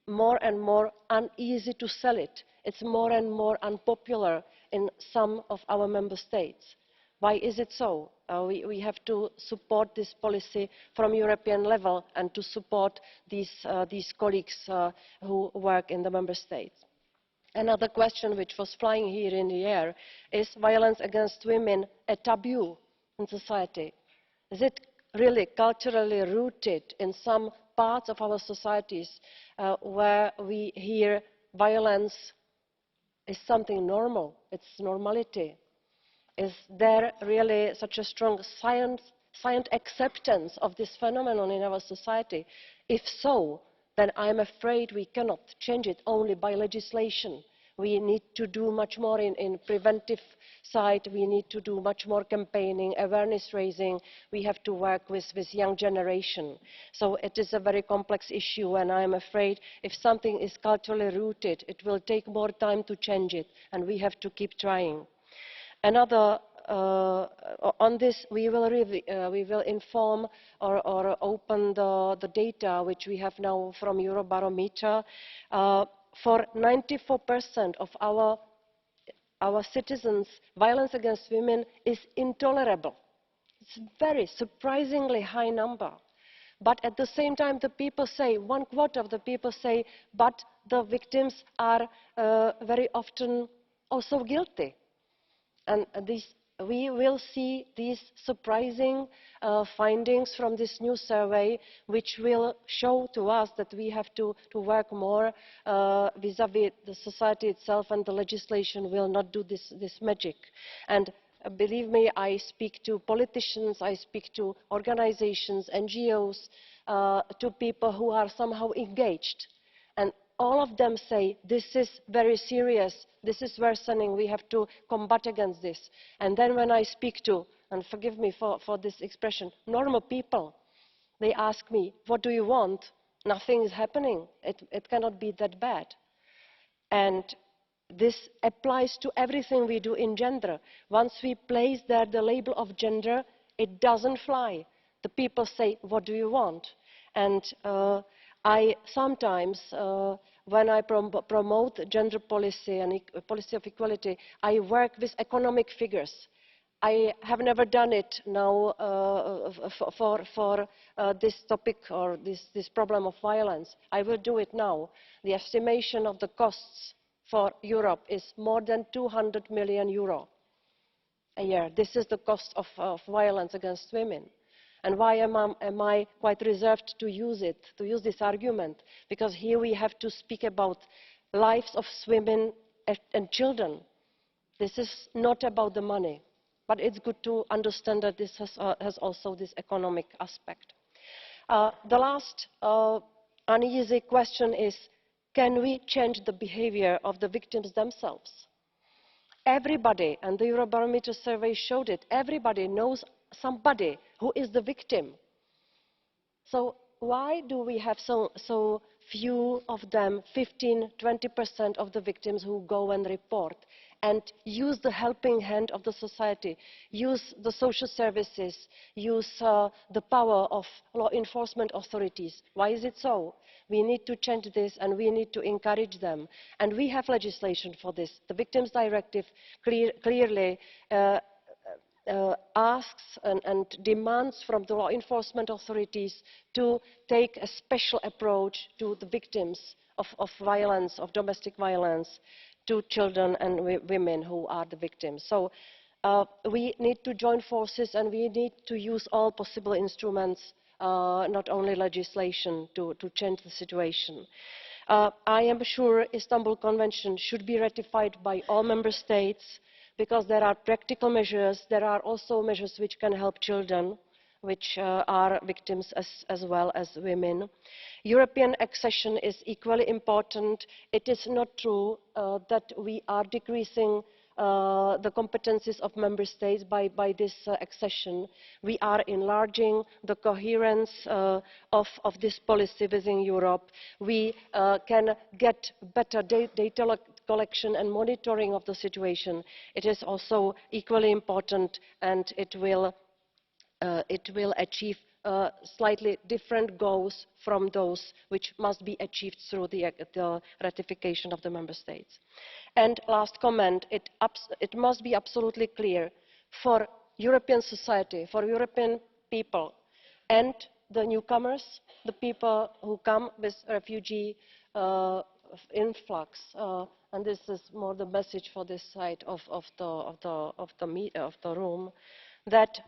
more and more uneasy to sell it. It's more and more unpopular in some of our member states. Why is it so? We have to support this policy from European level and to support these colleagues who work in the member states. Another question which was flying here in the air is violence against women a taboo in society? Is it really culturally rooted in some parts of our societies where we hear violence is something normal, it's normality? Is there really such a strong science acceptance of this phenomenon in our society? If so, then I'm afraid we cannot change it only by legislation. We need to do much more in preventive side. We need to do much more campaigning, awareness raising. We have to work with young generation. So it is a very complex issue, and I am afraid if something is culturally rooted, it will take more time to change it, and we have to keep trying. Another on this, we will inform or open the data which we have now from Eurobarometer. For 94% of our citizens, violence against women is intolerable. It's a very surprisingly high number. But at the same time, the people say, 1/4 of the people say, but the victims are very often also guilty. And we will see these surprising findings from this new survey, which will show to us that we have to work more vis-à-vis the society itself, and the legislation will not do this magic. And believe me, I speak to politicians, I speak to organizations, NGOs, to people who are somehow engaged. And all of them say, this is very serious, this is worsening, we have to combat against this. And then when I speak to, and forgive me for this expression, normal people, they ask me, what do you want? Nothing is happening, it cannot be that bad. And this applies to everything we do in gender. Once we place there the label of gender, it doesn't fly. The people say, what do you want? And I sometimes, when I promote gender policy and policy of equality, I work with economic figures. I have never done it now for this topic or this problem of violence. I will do it now. The estimation of the costs for Europe is more than 200 million euro a year. This is the cost of violence against women. And why am I quite reserved to use this argument? Because here we have to speak about lives of women and children. This is not about the money. but it's good to understand that this has also this economic aspect. The last uneasy question is, can we change the behavior of the victims themselves? Everybody, and the Eurobarometer survey showed it, everybody knows somebody who is the victim. So why do we have so few of them, 15–20% of the victims who go and report and use the helping hand of the society, use the social services, use the power of law enforcement authorities? Why is it so? We need to change this and we need to encourage them. And we have legislation for this. The Victims Directive clearly asks and demands from the law enforcement authorities to take a special approach to the victims of violence, of domestic violence, to children and women who are the victims. So we need to join forces and we need to use all possible instruments, not only legislation, to change the situation. I am sure the Istanbul Convention should be ratified by all member states, because there are practical measures. There are also measures which can help children, which are victims as well as women. European accession is equally important. It is not true that we are decreasing the competences of member states by this accession. We are enlarging the coherence of this policy within Europe. We can get better data collection and monitoring of the situation. It is also equally important, and it will achieve slightly different goals from those which must be achieved through the ratification of the member states. And last comment, it must be absolutely clear for European society, for European people and the newcomers, the people who come with refugee influx, and this is more the message for this side of the room, that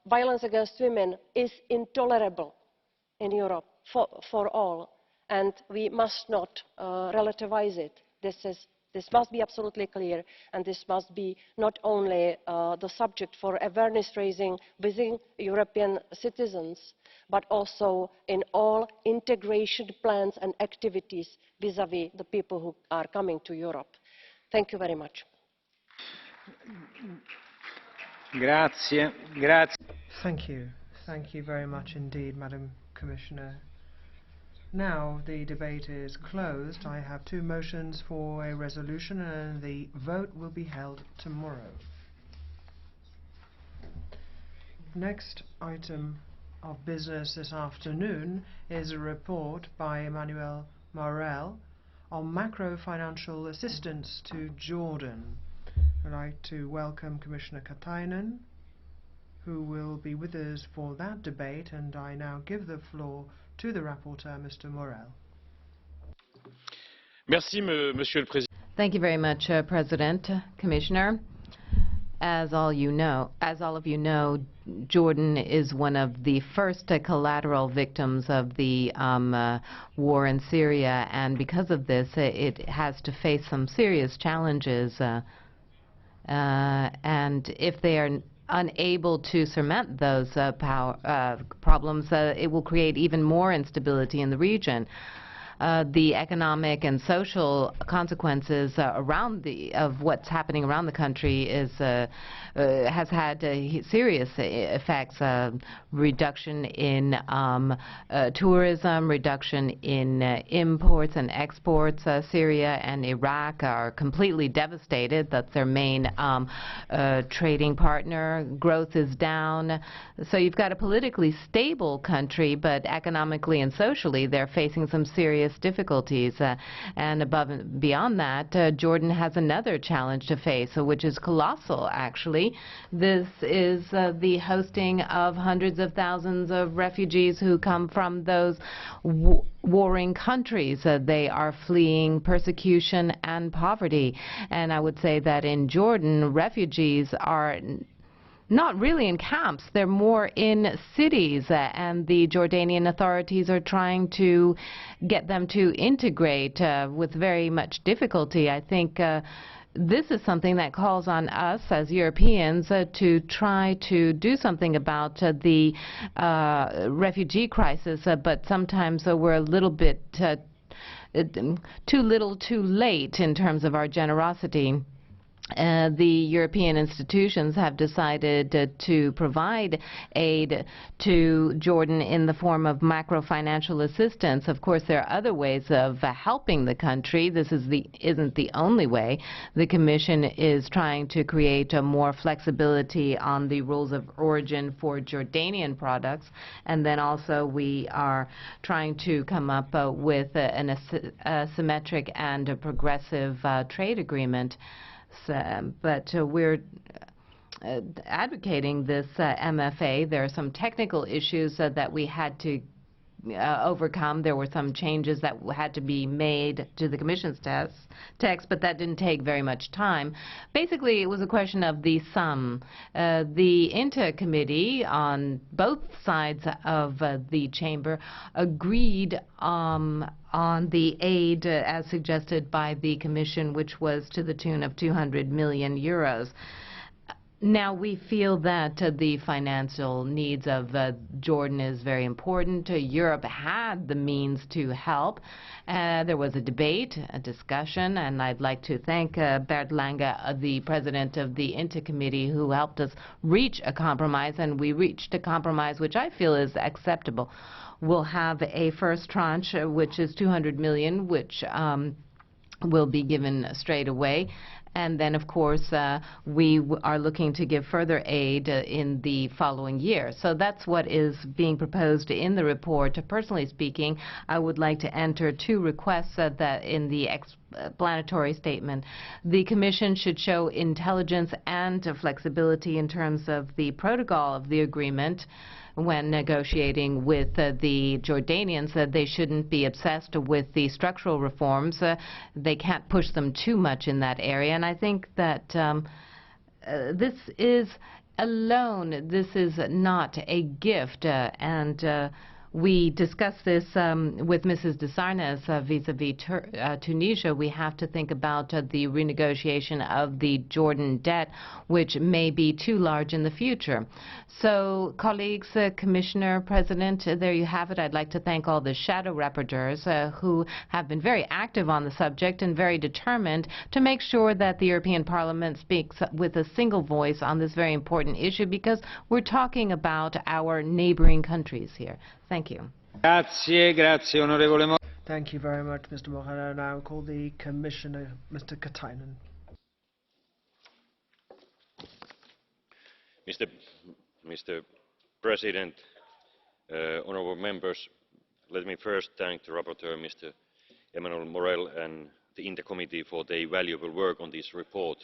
violence against women is intolerable in Europe for all, and we must not relativize it. This must be absolutely clear, and this must be not only the subject for awareness raising within European citizens, but also in all integration plans and activities vis-à-vis the people who are coming to Europe. Thank you very much. Grazie. Thank you. Thank you very much indeed, Madam Commissioner. Now the debate is closed. I have two motions for a resolution, and the vote will be held tomorrow. Next item of business this afternoon is a report by Emmanuel Morel on macro-financial assistance to Jordan. I'd like to welcome Commissioner Katainen, who will be with us for that debate, and I now give the floor to the rapporteur, Mr. Morel. Merci, Monsieur le Président. Thank you very much, President, Commissioner. As all of you know, Jordan is one of the first collateral victims of the war in Syria, and because of this, it has to face some serious challenges. And if they are unable to surmount those problems, it will create even more instability in the region. The economic and social consequences of what's happening around the country has had serious effects. Reduction in tourism, reduction in imports and exports. Syria and Iraq are completely devastated. That's their main trading partner. Growth is down. So you've got a politically stable country, but economically and socially they're facing some serious difficulties, and above and beyond that, Jordan has another challenge to face, which is colossal, actually. This is the hosting of hundreds of thousands of refugees who come from those warring countries. They are fleeing persecution and poverty, and I would say that in Jordan, refugees are not really in camps, they're more in cities, and the Jordanian authorities are trying to get them to integrate with very much difficulty. I think this is something that calls on us as Europeans to try to do something about the refugee crisis, but sometimes we're a little bit too little too late in terms of our generosity. The European institutions have decided to provide aid to Jordan in the form of macro-financial assistance. Of course, there are other ways of helping the country. This isn't the only way. The Commission is trying to create more flexibility on the rules of origin for Jordanian products, and then also we are trying to come up with an asymmetric and a progressive trade agreement. But we're advocating this MFA. There are some technical issues that we had to overcome. There were some changes that had to be made to the Commission's text, but that didn't take very much time. Basically, it was a question of the sum. The INTA committee on both sides of the chamber agreed on the aid as suggested by the Commission, which was to the tune of 200 million euros. Now, we feel that the financial needs of Jordan is very important. Europe had the means to help. There was a debate, a discussion, and I'd like to thank Bert Lange, the president of the INTA committee, who helped us reach a compromise, and we reached a compromise which I feel is acceptable. We'll have a first tranche, which is 200 million, which will be given straight away. And then, of course, we are looking to give further aid in the following year. So that's what is being proposed in the report. Personally speaking, I would like to enter two requests that in the explanatory statement. The Commission should show intelligence and flexibility in terms of the protocol of the agreement when negotiating with the Jordanians. They shouldn't be obsessed with the structural reforms. They can't push them too much in that area. And I think that this is a loan. This is not a gift. We discussed this with Mrs. de Sarnez vis-à-vis Tunisia. We have to think about the renegotiation of the Jordan debt, which may be too large in the future. So, colleagues, Commissioner, President, there you have it. I'd like to thank all the shadow rapporteurs who have been very active on the subject and very determined to make sure that the European Parliament speaks with a single voice on this very important issue, because we're talking about our neighboring countries here. Thank you. Grazie, onorevole. Thank you very much, Mr. Mohan. I now call the Commissioner, Mr. Katainen. Mr. President, honorable members, let me first thank the rapporteur, Mr. Emmanuel Morel, and the INTA committee for their valuable work on this report.